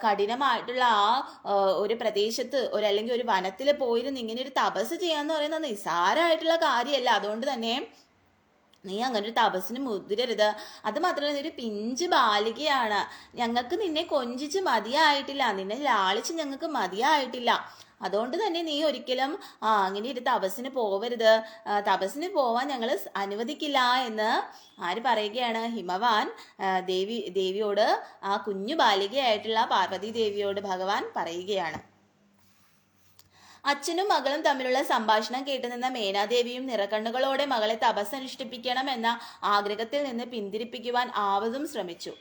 കഠിനമായിട്ടുള്ള ഒരു പ്രദേശത്ത് അല്ലെങ്കിൽ ഒരു വനത്തിൽ പോയിരുന്ന് ഇങ്ങനെ ഒരു തപസ് ചെയ്യാന്ന് പറയുന്നത് നിസ്സാരമായിട്ടുള്ള കാര്യമല്ല. അതുകൊണ്ട് തന്നെ നീ അങ്ങനെ ഒരു തപസ്സിന് മുതിരരുത്. അത് മാത്രമല്ല, നീ ഒരു പിഞ്ച് ബാലികയാണ്. ഞങ്ങൾക്ക് നിന്നെ കൊഞ്ചിച്ച് മതിയായിട്ടില്ല, നിന്നെ ലാളിച്ച് ഞങ്ങൾക്ക് മതിയായിട്ടില്ല. അതുകൊണ്ട് തന്നെ നീ ഒരിക്കലും അങ്ങനെ ഒരു തപസ്സിന് പോവരുത്. തപസ്സിന് പോവാൻ ഞങ്ങൾ അനുവദിക്കില്ല എന്ന് ആര് പറയുകയാണ്? ഹിമവാൻ ദേവിയോട്, ആ കുഞ്ഞു ബാലികയായിട്ടുള്ള പാർവതി ദേവിയോട് ഭഗവാൻ പറയുകയാണ്. അച്ഛനും മകളും തമ്മിലുള്ള സംഭാഷണം കേട്ടുനിന്ന മേനാദേവിയും നിറകണ്ണുകളോടെ മകളെ തപസ്സനുഷ്ഠിപ്പിക്കണം എന്ന ആഗ്രഹത്തിൽ നിന്ന് പിന്തിരിപ്പിക്കുവാൻ ആവതും ശ്രമിച്ചു.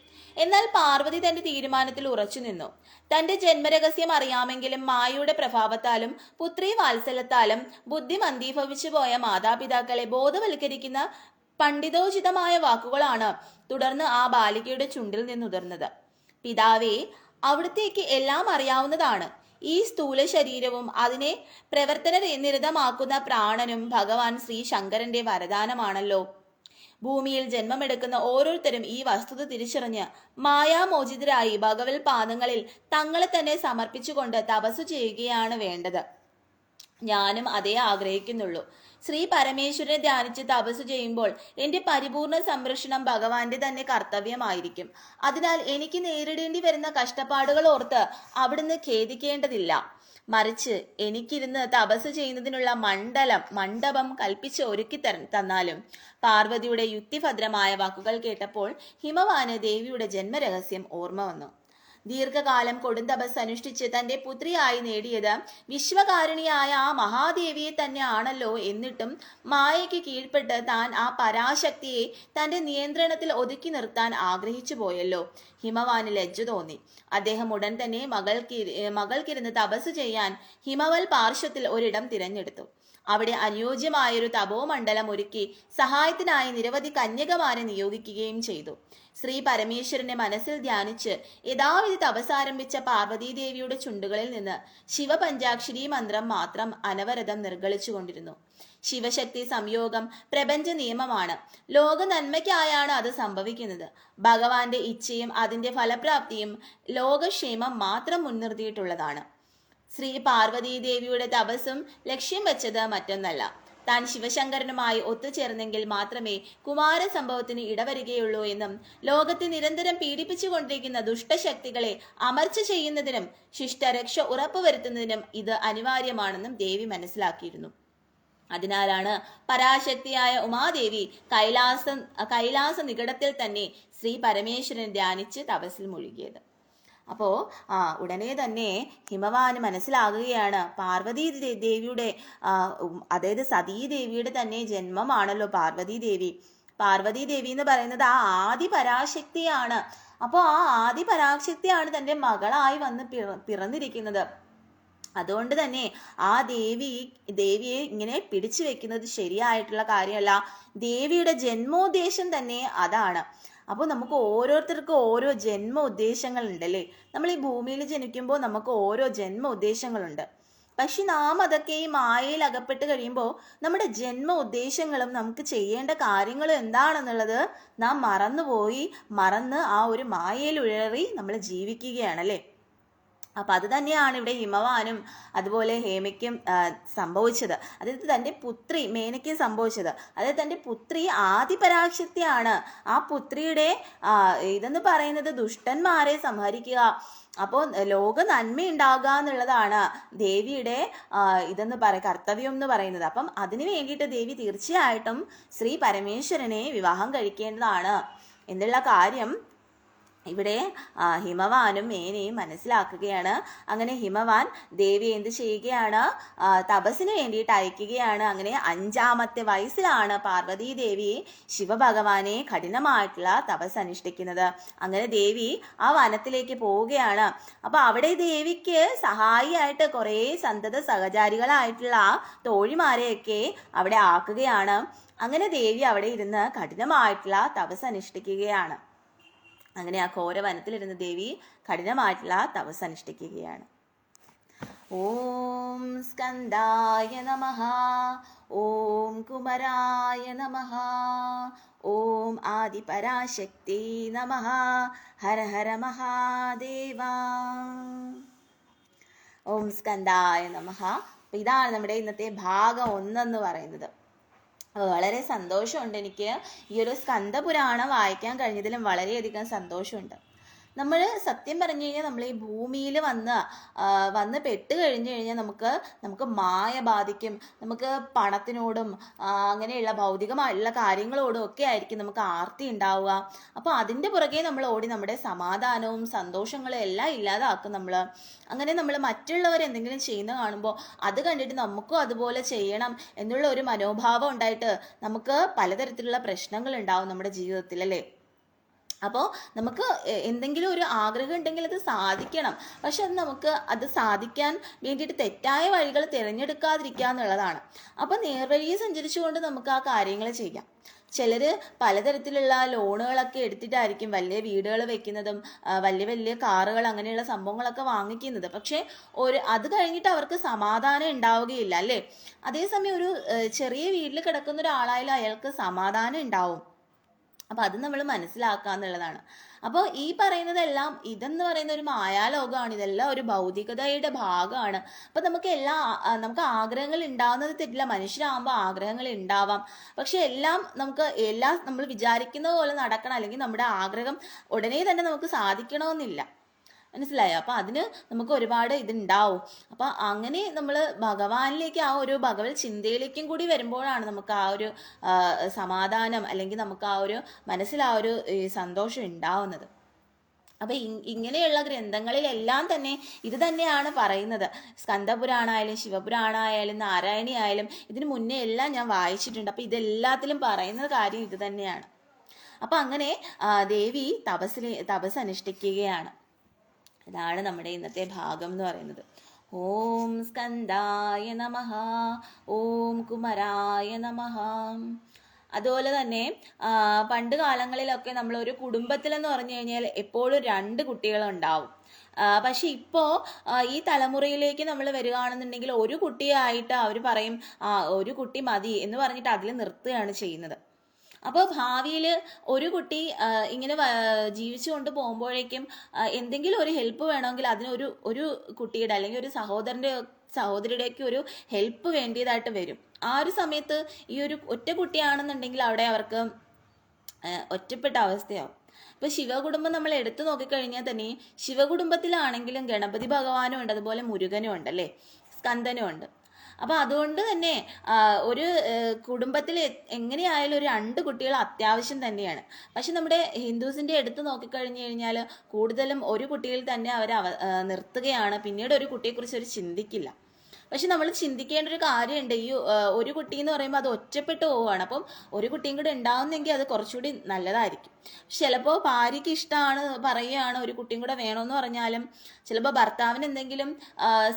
എന്നാൽ പാർവതി തന്റെ തീരുമാനത്തിൽ ഉറച്ചു നിന്നു. തന്റെ ജന്മരഹസ്യം അറിയാമെങ്കിലും മായയുടെ പ്രഭാവത്താലും പുത്രി വാത്സല്യത്താലും ബുദ്ധി മന്ദീഭവിച്ചു പോയ മാതാപിതാക്കളെ ബോധവൽക്കരിക്കുന്ന പണ്ഡിതോചിതമായ വാക്കുകളാണ് തുടർന്ന് ആ ബാലികയുടെ ചുണ്ടിൽ നിന്നുതിർന്നത്. പിതാവേ, അവിടുത്തേക്ക് എല്ലാം അറിയാവുന്നതാണ്. ഈ സ്ഥൂല ശരീരവും അതിനെ പ്രവർത്തന നിരതമാക്കുന്ന പ്രാണനും ഭഗവാൻ ശ്രീ ശങ്കരന്റെ വരദാനമാണല്ലോ. ഭൂമിയിൽ ജന്മമെടുക്കുന്ന ഓരോരുത്തരും ഈ വസ്തുത തിരിച്ചറിഞ്ഞ് മായാമോചിതരായി ഭഗവത് പാദങ്ങളിൽ തങ്ങളെ തന്നെ സമർപ്പിച്ചുകൊണ്ട് തപസ്സു ചെയ്യുകയാണ് വേണ്ടത്. ഞാനും അതേ ആഗ്രഹിക്കുന്നുള്ളൂ. ശ്രീ പരമേശ്വരനെ ധ്യാനിച്ച് തപസ്സു ചെയ്യുമ്പോൾ എന്റെ പരിപൂർണ സംരക്ഷണം ഭഗവാന്റെ തന്നെ കർത്തവ്യമായിരിക്കും. അതിനാൽ എനിക്ക് നേരിടേണ്ടി വരുന്ന കഷ്ടപ്പാടുകൾ ഓർത്ത് അവിടുന്ന് ഖേദിക്കേണ്ടതില്ല. മറിച്ച് എനിക്കിരുന്ന് തപസ് ചെയ്യുന്നതിനുള്ള മണ്ഡപം കൽപ്പിച്ച് ഒരുക്കി തന്നാലും. പാർവതിയുടെ യുക്തിഭദ്രമായ വാക്കുകൾ കേട്ടപ്പോൾ ഹിമവാന് ദേവിയുടെ ജന്മരഹസ്യം ഓർമ്മ വന്നു. ദീർഘകാലം കൊടുന്തപസ് അനുഷ്ഠിച്ച് തന്റെ പുത്രിയായി നേടിയത് വിശ്വകാരുണിയായ ആ മഹാദേവിയെ തന്നെ ആണല്ലോ. എന്നിട്ടും മായയ്ക്ക് കീഴ്പ്പെട്ട് താൻ ആ പരാശക്തിയെ തന്റെ നിയന്ത്രണത്തിൽ ഒതുക്കി നിർത്താൻ ആഗ്രഹിച്ചു പോയല്ലോ. ഹിമവാന് ലജ്ജ തോന്നി. അദ്ദേഹം ഉടൻ തന്നെ മകൾക്കിരുന്ന് തപസ് ചെയ്യാൻ ഹിമവൽ പാർശ്വത്തിൽ ഒരിടം തിരഞ്ഞെടുത്തു. അവിടെ അനുയോജ്യമായൊരു തപോമണ്ഡലം ഒരുക്കി സഹായത്തിനായി നിരവധി കന്യകമാരെ നിയോഗിക്കുകയും ചെയ്തു. ശ്രീ പരമേശ്വരനെ മനസ്സിൽ ധ്യാനിച്ച് യഥാവിധി തപസാരംഭിച്ച പാർവതീദേവിയുടെ ചുണ്ടുകളിൽ നിന്ന് ശിവപഞ്ചാക്ഷരി മന്ത്രം മാത്രം അനവരതം നിർഗളിച്ചുകൊണ്ടിരുന്നു. ശിവശക്തി സംയോഗം പ്രപഞ്ച നിയമമാണ്. ലോക നന്മയ്ക്കായാണ് അത് സംഭവിക്കുന്നത്. ഭഗവാന്റെ ഇച്ഛയും അതിന്റെ ഫലപ്രാപ്തിയും ലോകക്ഷേമം മാത്രം മുൻനിർത്തിയിട്ടുള്ളതാണ്. ശ്രീ പാർവതീദേവിയുടെ തപസ്സും ലക്ഷ്യം വെച്ചത് മറ്റൊന്നല്ല. താൻ ശിവശങ്കരനുമായി ഒത്തുചേർന്നെങ്കിൽ മാത്രമേ കുമാരസംഭവത്തിന് ഇടവരികയുള്ളൂ എന്നും ലോകത്തെ നിരന്തരം പീഡിപ്പിച്ചുകൊണ്ടിരിക്കുന്ന ദുഷ്ടശക്തികളെ അമർച്ച ചെയ്യുന്നതിനും ശിഷ്ടരക്ഷ ഉറപ്പുവരുത്തുന്നതിനും ഇത് അനിവാര്യമാണെന്നും ദേവി മനസ്സിലാക്കിയിരുന്നു. അതിനാലാണ് പരാശക്തിയായ ഉമാദേവി കൈലാസ നികടത്തിൽ തന്നെ ശ്രീ പരമേശ്വരൻ ധ്യാനിച്ച് തപസ്സിൽ മുഴുകിയത്. അപ്പോ ഉടനെ തന്നെ ഹിമവാന് മനസ്സിലാകുകയാണ് പാർവതി ദേവിയുടെ അതായത് സതീദേവിയുടെ തന്നെ ജന്മമാണല്ലോ പാർവതീദേവി. പാർവതീദേവി എന്ന് പറയുന്നത് ആ ആദി പരാശക്തിയാണ്. അപ്പോൾ ആ ആദി പരാശക്തിയാണ് തന്റെ മകളായി വന്ന് പിറന്നിരിക്കുന്നത്. അതുകൊണ്ട് തന്നെ ആ ദേവിയെ ഇങ്ങനെ പിടിച്ചു വെക്കുന്നത് ശരിയായിട്ടുള്ള കാര്യമല്ല. ദേവിയുടെ ജന്മോദ്ദേശം തന്നെ അതാണ്. അപ്പോൾ നമുക്ക് ഓരോരുത്തർക്കും ഓരോ ജന്മ ഉദ്ദേശങ്ങൾ ഉണ്ടല്ലേ. നമ്മൾ ഈ ഭൂമിയിൽ ജനിക്കുമ്പോൾ നമുക്ക് ഓരോ ജന്മ ഉദ്ദേശങ്ങളുണ്ട്. പക്ഷെ നാം അതൊക്കെ ഈ മായയിൽ അകപ്പെട്ട് കഴിയുമ്പോൾ നമ്മുടെ ജന്മ ഉദ്ദേശങ്ങളും നമുക്ക് ചെയ്യേണ്ട കാര്യങ്ങളും എന്താണെന്നുള്ളത് നാം മറന്ന് ആ ഒരു മായയിൽ ഉഴറി നമ്മൾ ജീവിക്കുകയാണല്ലേ. അപ്പൊ അത് തന്നെയാണ് ഇവിടെ ഹിമവാനും അതുപോലെ ഹേമയ്ക്കും സംഭവിച്ചത്. അതായത് തൻ്റെ പുത്രി മേനയ്ക്കും സംഭവിച്ചത്. അതായത് തൻ്റെ പുത്രി ആദിപരാശക്തിയാണ്. ആ പുത്രിയുടെ ഇതെന്ന് പറയുന്നത് ദുഷ്ടന്മാരെ സംഹരിക്കുക, അപ്പോൾ ലോക നന്മ ഉണ്ടാകുക എന്നുള്ളതാണ് ദേവിയുടെ കർത്തവ്യം എന്ന് പറയുന്നത്. അപ്പം അതിനു വേണ്ടിയിട്ട് ദേവി തീർച്ചയായിട്ടും ശ്രീ പരമേശ്വരനെ വിവാഹം കഴിക്കേണ്ടതാണ് എന്നുള്ള കാര്യം ഇവിടെ ഹിമവാനും മേനയും മനസ്സിലാക്കുകയാണ്. അങ്ങനെ ഹിമവാൻ ദേവിയെ എന്ത് ചെയ്യുകയാണ്? തപസ്സിന് വേണ്ടിയിട്ട് അയക്കുകയാണ്. അങ്ങനെ 5ാമത്തെ വയസ്സിലാണ് പാർവതീദേവി ശിവഭഗവാനെ കഠിനമായിട്ടുള്ള തപസ് അനുഷ്ഠിക്കുന്നത്. അങ്ങനെ ദേവി ആ വനത്തിലേക്ക് പോവുകയാണ്. അപ്പൊ അവിടെ ദേവിക്ക് സഹായിയായിട്ട് കുറേ സന്തത സഹചാരികളായിട്ടുള്ള തോഴിമാരെയൊക്കെ അവിടെ ആക്കുകയാണ്. അങ്ങനെ ദേവി അവിടെ ഇരുന്ന് കഠിനമായിട്ടുള്ള തപസ് അനുഷ്ഠിക്കുകയാണ്. അങ്ങനെ ആ ഘോരവനത്തിലിരുന്ന് ദേവി കഠിനമായിട്ടുള്ള തപസ് അനുഷ്ഠിക്കുകയാണ്. ഓം സ്കന്ദായ നമഃ, ഓം കുമരായ നമഃ, ഓം ആദിപരാശക്തി നമഃ, ഹര ഹര മഹാദേവ. ഓം സ്കന്ദായ നമഃ. ഇതാണ് നമ്മുടെ ഇന്നത്തെ ഭാഗം 1 എന്ന് പറയുന്നത്. വളരെ സന്തോഷമുണ്ട് എനിക്ക് ഈ ഒരു സ്കന്ദപുരാണം വായിക്കാൻ കഴിഞ്ഞതിലും വളരെയധികം സന്തോഷമുണ്ട്. നമ്മൾ സത്യം പറഞ്ഞു കഴിഞ്ഞാൽ നമ്മൾ ഈ ഭൂമിയിൽ വന്ന് പെട്ട് കഴിഞ്ഞു കഴിഞ്ഞാൽ നമുക്ക് മായ ബാധിക്കും. നമുക്ക് പണത്തിനോടും അങ്ങനെയുള്ള ഭൗതികമായിട്ടുള്ള കാര്യങ്ങളോടും ഒക്കെ ആയിരിക്കും നമുക്ക് ആർത്തി ഉണ്ടാവുക. അപ്പോൾ അതിൻ്റെ പുറകെ നമ്മൾ ഓടി നമ്മുടെ സമാധാനവും സന്തോഷങ്ങളും എല്ലാം ഇല്ലാതാക്കും നമ്മൾ. അങ്ങനെ നമ്മൾ മറ്റുള്ളവർ എന്തെങ്കിലും ചെയ്യുന്ന കാണുമ്പോൾ അത് കണ്ടിട്ട് നമുക്കും അതുപോലെ ചെയ്യണം എന്നുള്ള ഒരു മനോഭാവം ഉണ്ടായിട്ട് നമുക്ക് പലതരത്തിലുള്ള പ്രശ്നങ്ങൾ ഉണ്ടാവും നമ്മുടെ ജീവിതത്തിൽ, അല്ലേ? അപ്പോൾ നമുക്ക് എന്തെങ്കിലും ഒരു ആഗ്രഹം ഉണ്ടെങ്കിൽ അത് സാധിക്കണം. പക്ഷെ അത് സാധിക്കാൻ വേണ്ടിയിട്ട് തെറ്റായ വഴികൾ തിരഞ്ഞെടുക്കാതിരിക്കുക എന്നുള്ളതാണ്. അപ്പോൾ നേർവഴിയെ സഞ്ചരിച്ചുകൊണ്ട് നമുക്ക് ആ കാര്യങ്ങൾ ചെയ്യാം. ചിലർ പലതരത്തിലുള്ള ലോണുകളൊക്കെ എടുത്തിട്ടായിരിക്കും വലിയ വീടുകൾ വെക്കുന്നതും വലിയ വലിയ കാറുകൾ അങ്ങനെയുള്ള സംഭവങ്ങളൊക്കെ വാങ്ങിക്കുന്നത്. പക്ഷേ അത് കഴിഞ്ഞിട്ട് അവർക്ക് സമാധാനം ഉണ്ടാവുകയില്ല, അല്ലേ? അതേസമയം ഒരു ചെറിയ വീട്ടിൽ കിടക്കുന്ന ഒരാളായാലും അയാൾക്ക് സമാധാനം ഉണ്ടാവും. അപ്പം അത് നമ്മൾ മനസ്സിലാക്കുക എന്നുള്ളതാണ്. അപ്പോൾ ഈ പറയുന്നതെല്ലാം ഇതെന്ന് പറയുന്ന ഒരു മായാലോകമാണ്. ഇതെല്ലാം ഒരു ഭൗതികതയുടെ ഭാഗമാണ്. അപ്പം നമുക്ക് ആഗ്രഹങ്ങൾ ഉണ്ടാവുന്നത് തെറ്റില്ല. മനുഷ്യരാകുമ്പോൾ ആഗ്രഹങ്ങൾ ഉണ്ടാവാം. പക്ഷെ എല്ലാം നമ്മൾ വിചാരിക്കുന്ന പോലെ നടക്കണം, അല്ലെങ്കിൽ നമ്മുടെ ആഗ്രഹം ഉടനെ തന്നെ നമുക്ക് സാധിക്കണമെന്നില്ല. മനസ്സിലായോ? അപ്പം അതിന് നമുക്ക് ഒരുപാട് ഇതുണ്ടാവും. അപ്പം അങ്ങനെ നമ്മൾ ഭഗവാനിലേക്ക് ആ ഒരു ഭഗവത് ചിന്തയിലേക്കും കൂടി വരുമ്പോഴാണ് നമുക്ക് ആ ഒരു സമാധാനം, അല്ലെങ്കിൽ നമുക്ക് ആ ഒരു മനസ്സിൽ ആ ഒരു സന്തോഷം ഉണ്ടാവുന്നത്. അപ്പം ഇങ്ങനെയുള്ള ഗ്രന്ഥങ്ങളിലെല്ലാം തന്നെ ഇത് തന്നെയാണ് പറയുന്നത്. സ്കന്ദപുരാണായാലും ശിവപുരാണായാലും നാരായണി ആയാലും ഇതിന് മുന്നേ എല്ലാം ഞാൻ വായിച്ചിട്ടുണ്ട്. അപ്പം ഇതെല്ലാത്തിലും പറയുന്ന കാര്യം ഇത് തന്നെയാണ്. അപ്പം അങ്ങനെ ദേവി തപസ് അനുഷ്ഠിക്കുകയാണ്. ഇതാണ് നമ്മുടെ ഇന്നത്തെ ഭാഗം എന്ന് പറയുന്നത്. ഓം സ്കന്ദായ നമഃ, ഓം കുമരായ നമഃ. അതുപോലെ തന്നെ പണ്ട് കാലങ്ങളിലൊക്കെ നമ്മൾ ഒരു കുടുംബത്തിലെന്ന് പറഞ്ഞു കഴിഞ്ഞാൽ എപ്പോഴും 2 കുട്ടികളുണ്ടാവും. പക്ഷെ ഇപ്പോൾ ഈ തലമുറയിലേക്ക് നമ്മൾ വരികയാണെന്നുണ്ടെങ്കിൽ ഒരു കുട്ടിയായിട്ട് അവർ പറയും ഒരു കുട്ടി മതി എന്ന് പറഞ്ഞിട്ട് അതിൽ നിർത്തുകയാണ് ചെയ്യുന്നത്. അപ്പോൾ ഭാവിയിൽ ഒരു കുട്ടി ഇങ്ങനെ ജീവിച്ചുകൊണ്ട് പോകുമ്പോഴേക്കും എന്തെങ്കിലും ഒരു ഹെൽപ്പ് വേണമെങ്കിൽ ഒരു കുട്ടിയുടെ അല്ലെങ്കിൽ ഒരു സഹോദരിയുടെയൊക്കെ ഒരു ഹെൽപ്പ് വേണ്ടിയതായിട്ട് വരും. ആ ഒരു സമയത്ത് ഈ ഒരു ഒറ്റ കുട്ടിയാണെന്നുണ്ടെങ്കിൽ അവിടെ അവർക്ക് ഒറ്റപ്പെട്ട അവസ്ഥയാവും. ഇപ്പോൾ ശിവകുടുംബം നമ്മൾ എടുത്തു നോക്കിക്കഴിഞ്ഞാൽ തന്നെ ശിവകുടുംബത്തിലാണെങ്കിലും ഗണപതി ഭഗവാനും ഉണ്ട്, അതുപോലെ മുരുകനും ഉണ്ട്, അല്ലേ? സ്കന്ദനും ഉണ്ട്. അപ്പം അതുകൊണ്ട് തന്നെ ഒരു കുടുംബത്തിൽ എങ്ങനെയായാലും ഒരു 2 കുട്ടികൾ അത്യാവശ്യം തന്നെയാണ്. പക്ഷെ നമ്മുടെ ഹിന്ദുസിൻ്റെ എടുത്ത് നോക്കിക്കഴിഞ്ഞു കഴിഞ്ഞാൽ കൂടുതലും ഒരു കുട്ടിയിൽ തന്നെ അവർ നിർത്തുകയാണ്. പിന്നീട് ഒരു കുട്ടിയെക്കുറിച്ച് അവർ ചിന്തിക്കില്ല. പക്ഷെ നമ്മൾ ചിന്തിക്കേണ്ട ഒരു കാര്യമുണ്ട്. ഈ ഒരു കുട്ടി എന്ന് പറയുമ്പോൾ അത് ഒറ്റപ്പെട്ടു പോവുകയാണ്. അപ്പം ഒരു കുട്ടിയും കൂടെ ഉണ്ടാവുന്നെങ്കിൽ അത് കുറച്ചുകൂടി നല്ലതായിരിക്കും. ചിലപ്പോൾ ഭാര്യയ്ക്ക് ഇഷ്ടമാണ്, പറയുകയാണ് ഒരു കുട്ടിയും കൂടെ വേണമെന്ന് പറഞ്ഞാലും ചിലപ്പോൾ ഭർത്താവിന് എന്തെങ്കിലും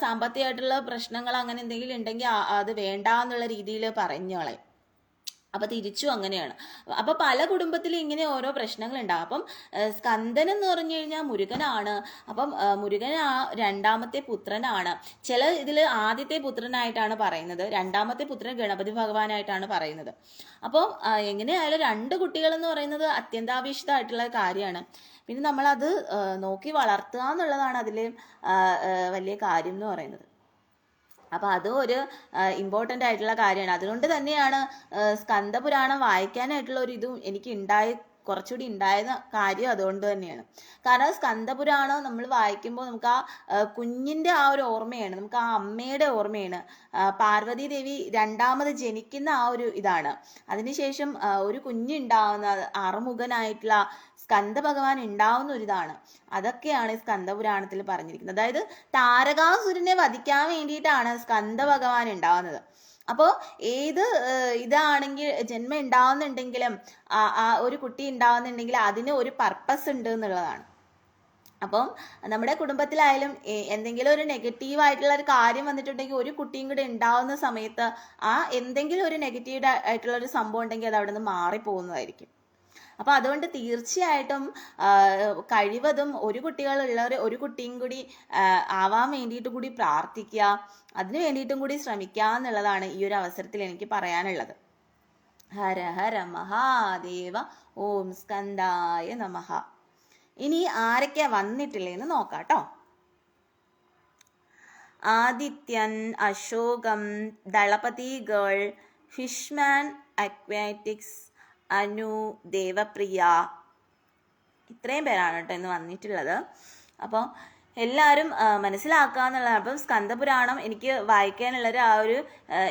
സാമ്പത്തികമായിട്ടുള്ള പ്രശ്നങ്ങൾ അങ്ങനെ എന്തെങ്കിലും ഉണ്ടെങ്കിൽ അത് വേണ്ട എന്നുള്ള രീതിയിൽ പറഞ്ഞു കളയും. അപ്പം തിരിച്ചു അങ്ങനെയാണ്. അപ്പം പല കുടുംബത്തിലും ഇങ്ങനെ ഓരോ പ്രശ്നങ്ങളുണ്ടാകും. അപ്പം സ്കന്ദൻ എന്ന് പറഞ്ഞു കഴിഞ്ഞാൽ മുരുകനാണ്. അപ്പം മുരുകൻ ആ 2ാമത്തെ പുത്രനാണ്. ചില ഇതിൽ ആദ്യത്തെ പുത്രനായിട്ടാണ് പറയുന്നത്, 2ാമത്തെ പുത്രൻ ഗണപതി ഭഗവാനായിട്ടാണ് പറയുന്നത്. അപ്പം എങ്ങനെയായാലും 2 കുട്ടികളെന്ന് പറയുന്നത് അത്യന്താപേക്ഷിതമായിട്ടുള്ള കാര്യമാണ്. പിന്നെ നമ്മളത് നോക്കി വളർത്തുക എന്നുള്ളതാണ് അതിൽ വലിയ കാര്യം എന്ന് പറയുന്നത്. അപ്പോൾ അതും ഒരു ഇമ്പോർട്ടൻ്റ് ആയിട്ടുള്ള കാര്യമാണ്. അതുകൊണ്ട് തന്നെയാണ് സ്കന്ദപുരാണം വായിക്കാനായിട്ടുള്ള ഒരു ഇതും എനിക്ക് കുറച്ചുകൂടി ഉണ്ടായ കാര്യം അതുകൊണ്ട് തന്നെയാണ്. കാരണം സ്കന്ദപുരാണം നമ്മൾ വായിക്കുമ്പോൾ നമുക്ക് ആ കുഞ്ഞിൻ്റെ ആ ഒരു ഓർമ്മയാണ്, നമുക്ക് ആ അമ്മയുടെ ഓർമ്മയാണ്. പാർവതി ദേവി 2ാമത് ജനിക്കുന്ന ആ ഒരു ഇതാണ്. അതിനുശേഷം ഒരു കുഞ്ഞുണ്ടാവുന്ന അറുമുഖനായിട്ടുള്ള സ്കന്ദ ഭഗവാൻ ഉണ്ടാവുന്ന ഒരിതാണ്. അതൊക്കെയാണ് സ്കന്ദപുരാണത്തിൽ പറഞ്ഞിരിക്കുന്നത്. അതായത് താരകാസുരനെ വധിക്കാൻ വേണ്ടിയിട്ടാണ് സ്കന്ദ ഭഗവാൻ ഉണ്ടാവുന്നത്. അപ്പോൾ ഏത് ഇതാണെങ്കിൽ ജന്മം ഉണ്ടാവുന്നുണ്ടെങ്കിലും ആ ഒരു കുട്ടി ഉണ്ടാവുന്നുണ്ടെങ്കിൽ അതിന് ഒരു പർപ്പസ് ഉണ്ട് എന്നുള്ളതാണ്. അപ്പം നമ്മുടെ കുടുംബത്തിലായാലും എന്തെങ്കിലും ഒരു നെഗറ്റീവായിട്ടുള്ള ഒരു കാര്യം വന്നിട്ടുണ്ടെങ്കിൽ ഒരു കുട്ടിയും കൂടെ ഉണ്ടാവുന്ന സമയത്ത് എന്തെങ്കിലും ഒരു നെഗറ്റീവ് ആയിട്ടുള്ള ഒരു സംഭവം ഉണ്ടെങ്കിൽ അത് അവിടെ നിന്ന് മാറിപ്പോകുന്നതായിരിക്കും. അപ്പോൾ അതുകൊണ്ട് തീർച്ചയായിട്ടും കഴിവതും ഒരു കുട്ടിയും കൂടി ആവാൻ വേണ്ടിയിട്ട് കൂടി പ്രാർത്ഥിക്കുക, അതിനു വേണ്ടിയിട്ടും കൂടി ശ്രമിക്കുക എന്നുള്ളതാണ് ഈ ഒരു അവസരത്തിൽ എനിക്ക് പറയാനുള്ളത്. ഹര ഹര മഹാദേവ, ഓം സ്കന്ദായ നമഃ. ഇനി ആരൊക്കെയാ വന്നിട്ടില്ലേന്ന് നോക്കാം കേട്ടോ. Adithyan, Ashokam, Dalapathi girl, Fishman Aquatics, Anu, Devapriya, ഇത്രയും പേരാണ് കേട്ടോ ഇന്ന് വന്നിട്ടുള്ളത്. അപ്പോൾ എല്ലാവരും മനസ്സിലാക്കുക എന്നുള്ളതാണ്. അപ്പം സ്കന്ദപുരാണം എനിക്ക് വായിക്കാനുള്ളൊരു ആ ഒരു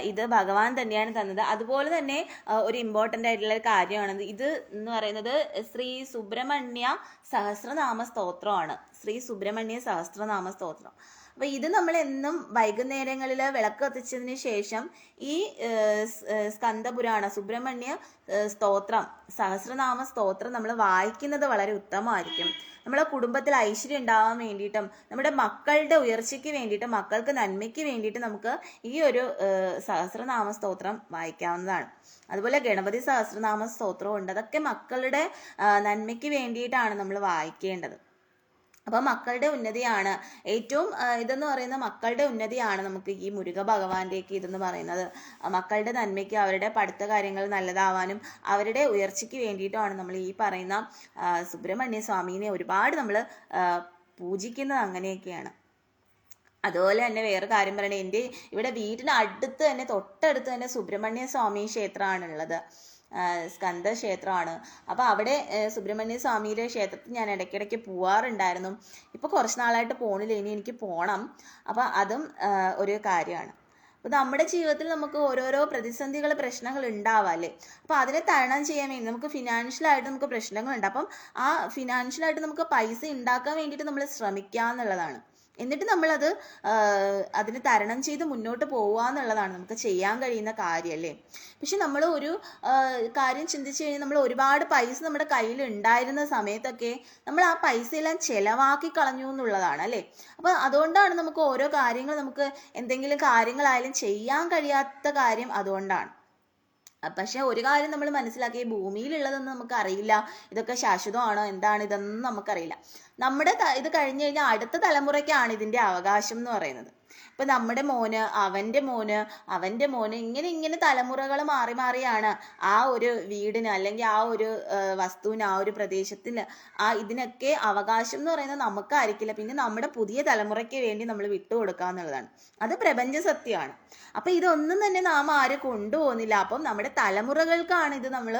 ഇത് ഭഗവാൻ തന്നെയാണ് തന്നത്. അതുപോലെ തന്നെ ഒരു ഇമ്പോർട്ടൻ്റ് ആയിട്ടുള്ള ഒരു കാര്യമാണത്. ഇത് എന്ന് പറയുന്നത് ശ്രീ സുബ്രഹ്മണ്യ സഹസ്രനാമ സ്തോത്രമാണ്. ശ്രീ സുബ്രഹ്മണ്യ സഹസ്രനാമ സ്തോത്രം. അപ്പോൾ ഇത് നമ്മൾ എന്നും വൈകുന്നേരങ്ങളിൽ വിളക്ക് കത്തിച്ചതിന് ശേഷം ഈ സ്കന്ദപുരാണ സുബ്രഹ്മണ്യ സ്തോത്രം സഹസ്രനാമ സ്തോത്രം നമ്മൾ വായിക്കുന്നത് വളരെ ഉത്തമമായിരിക്കും. നമ്മളെ കുടുംബത്തിൽ ഐശ്വര്യം ഉണ്ടാവാൻ വേണ്ടിയിട്ടും നമ്മുടെ മക്കളുടെ ഉയർച്ചയ്ക്ക് വേണ്ടിയിട്ടും മക്കൾക്ക് നന്മയ്ക്ക് വേണ്ടിയിട്ട് നമുക്ക് ഈ ഒരു സഹസ്രനാമ സ്തോത്രം വായിക്കാവുന്നതാണ്. അതുപോലെ ഗണപതി സഹസ്രനാമ സ്തോത്രവും ഉണ്ട്. അതൊക്കെ മക്കളുടെ നന്മയ്ക്ക് വേണ്ടിയിട്ടാണ് നമ്മൾ വായിക്കേണ്ടത്. അപ്പോൾ മക്കളുടെ ഉന്നതിയാണ് ഏറ്റവും ഇതെന്ന് പറയുന്ന മക്കളുടെ ഉന്നതിയാണ് നമുക്ക് ഈ മുരുക ഭഗവാന്റെയൊക്കെ ഇതെന്ന് പറയുന്നത്. മക്കളുടെ നന്മയ്ക്ക് അവരുടെ പഠിത്ത കാര്യങ്ങൾ നല്ലതാവാനും അവരുടെ ഉയർച്ചയ്ക്ക് വേണ്ടിയിട്ടുമാണ് നമ്മൾ ഈ പറയുന്ന സുബ്രഹ്മണ്യ സ്വാമീനെ ഒരുപാട് നമ്മൾ പൂജിക്കുന്നത്. അങ്ങനെയൊക്കെയാണ്. അതുപോലെ തന്നെ വേറെ കാര്യം പറയണേ, എൻ്റെ ഇവിടെ വീടിന് അടുത്ത് തന്നെ തൊട്ടടുത്ത് തന്നെ സുബ്രഹ്മണ്യ സ്വാമി ക്ഷേത്രമാണുള്ളത്. സ്കന്ദ ക്ഷേത്രമാണ്. അപ്പോൾ അവിടെ സുബ്രഹ്മണ്യ സ്വാമിയുടെ ക്ഷേത്രത്തിൽ ഞാൻ ഇടയ്ക്കിടയ്ക്ക് പോവാറുണ്ടായിരുന്നു. ഇപ്പോൾ കുറച്ച് നാളായിട്ട് പോണില്ല, ഇനി എനിക്ക് പോകണം. അപ്പോൾ അതും ഒരു കാര്യമാണ്. അപ്പോൾ നമ്മുടെ ജീവിതത്തിൽ നമുക്ക് ഓരോരോ പ്രതിസന്ധികൾ പ്രശ്നങ്ങൾ ഉണ്ടാവാല്ലേ. അപ്പോൾ അതിനെ തരണം ചെയ്യാൻ വേണ്ടി നമുക്ക് ഫിനാൻഷ്യലായിട്ട് നമുക്ക് പ്രശ്നങ്ങളുണ്ട്. അപ്പം ആ ഫിനാൻഷ്യലായിട്ട് നമുക്ക് പൈസ ഉണ്ടാക്കാൻ വേണ്ടിയിട്ട് നമ്മൾ ശ്രമിക്കുക എന്നുള്ളതാണ്. എന്നിട്ട് നമ്മളത് അതിന് തരണം ചെയ്ത് മുന്നോട്ട് പോവുക എന്നുള്ളതാണ് നമുക്ക് ചെയ്യാൻ കഴിയുന്ന കാര്യമല്ലേ. പക്ഷെ നമ്മൾ ഒരു കാര്യം ചിന്തിച്ചു കഴിഞ്ഞാൽ നമ്മൾ ഒരുപാട് പൈസ നമ്മുടെ കയ്യിൽ ഉണ്ടായിരുന്ന സമയത്തൊക്കെ നമ്മൾ ആ പൈസയെല്ലാം ചിലവാക്കി കളഞ്ഞു എന്നുള്ളതാണ് അല്ലേ. അപ്പോൾ അതുകൊണ്ടാണ് നമുക്ക് ഓരോ കാര്യങ്ങൾ നമുക്ക് എന്തെങ്കിലും കാര്യങ്ങളായാലും ചെയ്യാൻ കഴിയാത്ത കാര്യം അതുകൊണ്ടാണ്. പക്ഷെ ഒരു കാര്യം നമ്മൾ മനസ്സിലാക്കി, ഈ ഭൂമിയിലുള്ളതൊന്നും നമുക്ക് അറിയില്ല, ഇതൊക്കെ ശാശ്വതമാണോ എന്താണ് ഇതൊന്നും നമുക്കറിയില്ല. നമ്മുടെ ഇത് കഴിഞ്ഞു കഴിഞ്ഞാൽ അടുത്ത തലമുറയ്ക്കാണ് ഇതിൻ്റെ അവകാശം എന്ന് പറയുന്നത്. ഇപ്പം നമ്മുടെ മോന് അവൻ്റെ മോന് ഇങ്ങനെ തലമുറകൾ മാറി മാറിയാണ് ആ ഒരു വീടിന് അല്ലെങ്കിൽ ആ ഒരു വസ്തുവിന് ആ ഒരു പ്രദേശത്തിന് ഇതിനൊക്കെ അവകാശം എന്ന് പറയുന്നത് നമുക്കായിരിക്കില്ല. പിന്നെ നമ്മുടെ പുതിയ തലമുറയ്ക്ക് വേണ്ടി നമ്മൾ വിട്ടുകൊടുക്കുക എന്നുള്ളതാണ്. അത് പ്രപഞ്ച സത്യമാണ്. അപ്പം ഇതൊന്നും തന്നെ നാം ആരും കൊണ്ടുപോകുന്നില്ല. അപ്പം നമ്മുടെ തലമുറകൾക്കാണ് ഇത് നമ്മൾ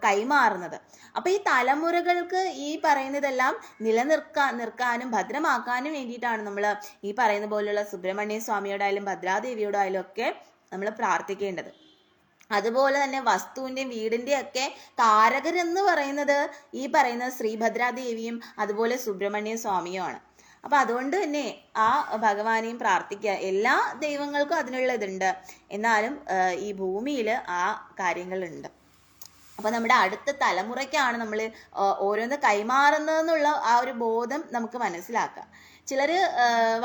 കൈമാറുന്നത്. അപ്പം ഈ തലമുറകൾക്ക് ഈ പറയുന്നതെല്ലാം നിൽക്കാനും ഭദ്രമാക്കാനും വേണ്ടിയിട്ടാണ് നമ്മൾ ഈ പറയുന്ന പോലുള്ള സുബ്രഹ്മണ്യ സ്വാമിയോടായാലും ഭദ്രാദേവിയോടായാലും ഒക്കെ നമ്മൾ പ്രാർത്ഥിക്കേണ്ടത്. അതുപോലെ തന്നെ വസ്തുവിൻ്റെയും വീടിൻ്റെയും ഒക്കെ കാരകരെന്ന് പറയുന്നത് ഈ പറയുന്ന ശ്രീഭദ്രാദേവിയും അതുപോലെ സുബ്രഹ്മണ്യ സ്വാമിയുമാണ്. അപ്പം അതുകൊണ്ട് തന്നെ ആ ഭഗവാനെയും പ്രാർത്ഥിക്കുക. എല്ലാ ദൈവങ്ങൾക്കും അതിനുള്ള ഇതുണ്ട്, എന്നാലും ഈ ഭൂമിയിൽ ആ കാര്യങ്ങളുണ്ട്. അപ്പം നമ്മുടെ അടുത്ത തലമുറയ്ക്കാണ് നമ്മൾ ഓരോന്ന് കൈമാറുന്നതെന്നുള്ള ആ ഒരു ബോധം നമുക്ക് മനസ്സിലാക്കാം. ചിലർ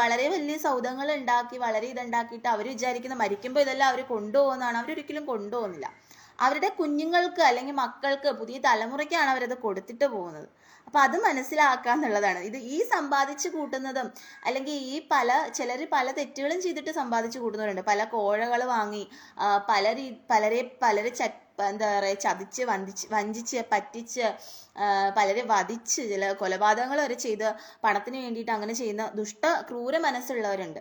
വളരെ വലിയ സൗധങ്ങൾ ഉണ്ടാക്കി വളരെ ഇതുണ്ടാക്കിയിട്ട് അവർ വിചാരിക്കുന്ന മരിക്കുമ്പോൾ ഇതെല്ലാം അവർ കൊണ്ടുപോകുന്നതാണ്. അവരൊരിക്കലും കൊണ്ടുപോകുന്നില്ല. അവരുടെ കുഞ്ഞുങ്ങൾക്ക് അല്ലെങ്കിൽ മക്കൾക്ക് പുതിയ തലമുറയ്ക്കാണ് അവരത് കൊടുത്തിട്ട് പോകുന്നത്. അപ്പം അത് മനസ്സിലാക്കുക എന്നുള്ളതാണ്. ഈ സമ്പാദിച്ചു കൂട്ടുന്നതും അല്ലെങ്കിൽ ചിലർ പല തെറ്റുകളും ചെയ്തിട്ട് സമ്പാദിച്ചു കൂട്ടുന്നവരുണ്ട്. പല കോഴകൾ വാങ്ങി പലരെ എന്താ പറയുക ചതിച്ച് വഞ്ചിച്ച് പറ്റിച്ച് പലരെ വധിച്ച് ചില കൊലപാതകങ്ങൾ വരെ ചെയ്ത് പണത്തിന് വേണ്ടിയിട്ട് അങ്ങനെ ചെയ്യുന്ന ക്രൂര മനസ്സുള്ളവരുണ്ട്.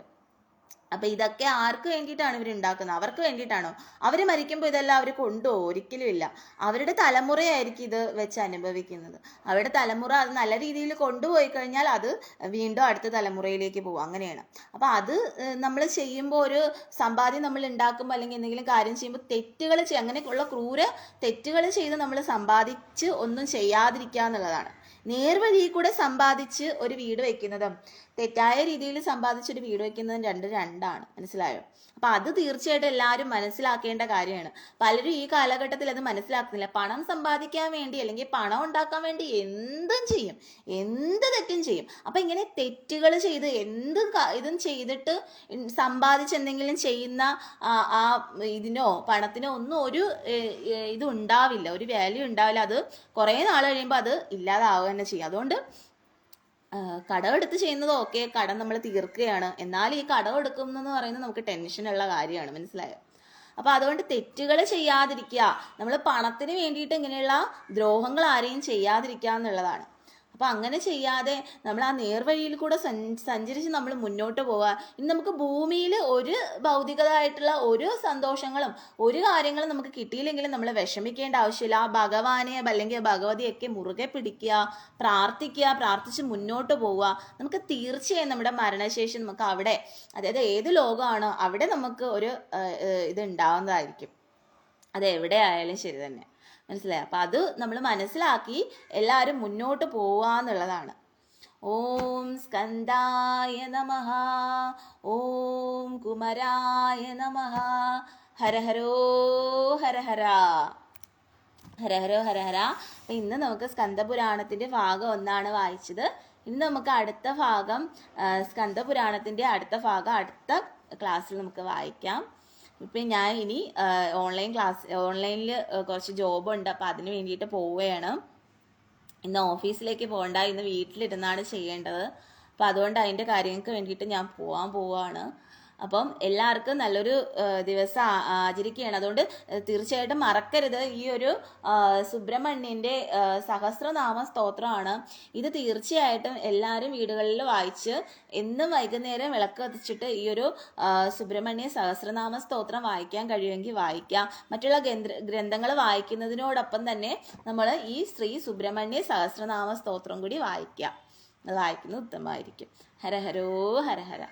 അപ്പം ഇതൊക്കെ ആർക്ക് വേണ്ടിയിട്ടാണ് ഇവർ ഉണ്ടാക്കുന്നത്? അവർക്ക് വേണ്ടിയിട്ടാണോ? അവർ മരിക്കുമ്പോൾ ഇതെല്ലാം അവർ കൊണ്ടുപോകും? ഒരിക്കലും ഇല്ല. അവരുടെ തലമുറയായിരിക്കും ഇത് വെച്ച് അനുഭവിക്കുന്നത്. അവരുടെ തലമുറ അത് നല്ല രീതിയിൽ കൊണ്ടുപോയി കഴിഞ്ഞാൽ അത് വീണ്ടും അടുത്ത തലമുറയിലേക്ക് പോകും. അങ്ങനെയാണ്. അപ്പം അത് നമ്മൾ ചെയ്യുമ്പോൾ ഒരു സമ്പാദ്യം നമ്മൾ ഉണ്ടാക്കുമ്പോൾ അല്ലെങ്കിൽ എന്തെങ്കിലും കാര്യം ചെയ്യുമ്പോൾ തെറ്റുകൾ അങ്ങനെയുള്ള ക്രൂര തെറ്റുകൾ ചെയ്ത് നമ്മൾ സമ്പാദിച്ച് ഒന്നും ചെയ്യാതിരിക്കുക എന്നുള്ളതാണ്. നേർവഴി കൂടെ സമ്പാദിച്ച് ഒരു വീട് വെക്കുന്നതും തെറ്റായ രീതിയിൽ സമ്പാദിച്ചൊരു വീട് വെക്കുന്നതും രണ്ടാണ്. മനസ്സിലായോ? അപ്പം അത് തീർച്ചയായിട്ടും എല്ലാവരും മനസ്സിലാക്കേണ്ട കാര്യമാണ്. പലരും ഈ കാലഘട്ടത്തിൽ അത് മനസ്സിലാക്കുന്നില്ല. പണം സമ്പാദിക്കാൻ വേണ്ടി അല്ലെങ്കിൽ പണം ഉണ്ടാക്കാൻ വേണ്ടി എന്തും ചെയ്യും, എന്ത് തെറ്റും ചെയ്യും. അപ്പം ഇങ്ങനെ തെറ്റുകൾ ചെയ്ത് ഇതും ചെയ്തിട്ട് സമ്പാദിച്ച് എന്തെങ്കിലും ചെയ്യുന്ന ഇതിനോ പണത്തിനോ ഒന്നും ഒരു ഇതുണ്ടാവില്ല, ഒരു വാല്യൂ ഉണ്ടാവില്ല. അത് കുറേ നാൾ കഴിയുമ്പോൾ അത് ഇല്ലാതാവുക തന്നെ ചെയ്യും. അതുകൊണ്ട് കടമെടുത്ത് ചെയ്യുന്നതോ ഒക്കെ കടം നമ്മൾ തീർക്കുകയാണ്. എന്നാൽ ഈ കടം എടുക്കുന്നതെന്ന് പറയുന്നത് നമുക്ക് ടെൻഷനുള്ള കാര്യമാണ്. മനസ്സിലായോ? അപ്പം അതുകൊണ്ട് തെറ്റുകൾ ചെയ്യാതിരിക്കുക. നമ്മൾ പണത്തിന് വേണ്ടിയിട്ട് ഇങ്ങനെയുള്ള ദ്രോഹങ്ങൾ ആരെയും ചെയ്യാതിരിക്കുക എന്നുള്ളതാണ്. അപ്പം അങ്ങനെ ചെയ്യാതെ നമ്മൾ ആ നേർവഴിയിൽ കൂടെ സഞ്ചരിച്ച് നമ്മൾ മുന്നോട്ട് പോവുക. ഇനി നമുക്ക് ഭൂമിയിൽ ഒരു ഭൗതികമായിട്ടുള്ള ഒരു സന്തോഷങ്ങളും ഒരു കാര്യങ്ങളും നമുക്ക് കിട്ടിയില്ലെങ്കിലും നമ്മൾ വിഷമിക്കേണ്ട ആവശ്യമില്ല. ആ ഭഗവാനെ അല്ലെങ്കിൽ ഭഗവതിയൊക്കെ മുറുകെ പിടിക്കുക, പ്രാർത്ഥിച്ച് മുന്നോട്ട് പോവുക. നമുക്ക് തീർച്ചയായും നമ്മുടെ മരണശേഷം നമുക്ക് അവിടെ, അതായത് ഏത് ലോകമാണോ അവിടെ നമുക്ക് ഒരു ഇത് ഉണ്ടാവുന്നതായിരിക്കും. അത് എവിടെ ആയാലും ശരി തന്നെ, മനസ്സിലായി. അപ്പം അത് നമ്മൾ മനസ്സിലാക്കി എല്ലാവരും മുന്നോട്ട് പോവാന്നുള്ളതാണ്. ഓം സ്കന്ദായ നമഃ, ഓം കുമരായ നമഃ, ഹരഹരോ ഹരഹര, ഹരഹരോ ഹരഹര. അപ്പം ഇന്ന് നമുക്ക് സ്കന്ദപുരാണത്തിൻ്റെ ഭാഗം 1 വായിച്ചത്. ഇന്ന് നമുക്ക് അടുത്ത ഭാഗം, സ്കന്ദപുരാണത്തിൻ്റെ അടുത്ത ഭാഗം അടുത്ത ക്ലാസ്സിൽ നമുക്ക് വായിക്കാം. ഇപ്പം ഞാൻ ഇനി ഓൺലൈനിൽ കുറച്ച് ജോബുണ്ട്, അപ്പം അതിന് വേണ്ടിയിട്ട് പോവുകയാണ്. ഇന്ന് ഓഫീസിലേക്ക് പോകണ്ട, ഇന്ന് വീട്ടിലിരുന്നാണ് ചെയ്യേണ്ടത്. അപ്പം അതുകൊണ്ട് അതിൻ്റെ കാര്യങ്ങൾക്ക് വേണ്ടിയിട്ട് ഞാൻ പോവാണ്. അപ്പം എല്ലാവർക്കും നല്ലൊരു ദിവസം ആചരിക്കുകയാണ്. അതുകൊണ്ട് തീർച്ചയായിട്ടും മറക്കരുത്, ഈ ഒരു സുബ്രഹ്മണ്യൻ്റെ സഹസ്രനാമ സ്തോത്രമാണ്. ഇത് തീർച്ചയായിട്ടും എല്ലാവരും വീടുകളിൽ വായിച്ച് എന്നും വൈകുന്നേരം വിളക്ക് കത്തിച്ചിട്ട് ഈ ഒരു സുബ്രഹ്മണ്യ സഹസ്രനാമ സ്തോത്രം വായിക്കാൻ കഴിയുമെങ്കിൽ വായിക്കാം. മറ്റുള്ള ഗ്രന്ഥങ്ങൾ വായിക്കുന്നതിനോടൊപ്പം തന്നെ നമ്മൾ ഈ ശ്രീ സുബ്രഹ്മണ്യ സഹസ്രനാമ സ്തോത്രം കൂടി വായിക്കാം. അത് വായിക്കുന്നത് ഉത്തമമായിരിക്കും. ഹരഹരോ ഹരഹര.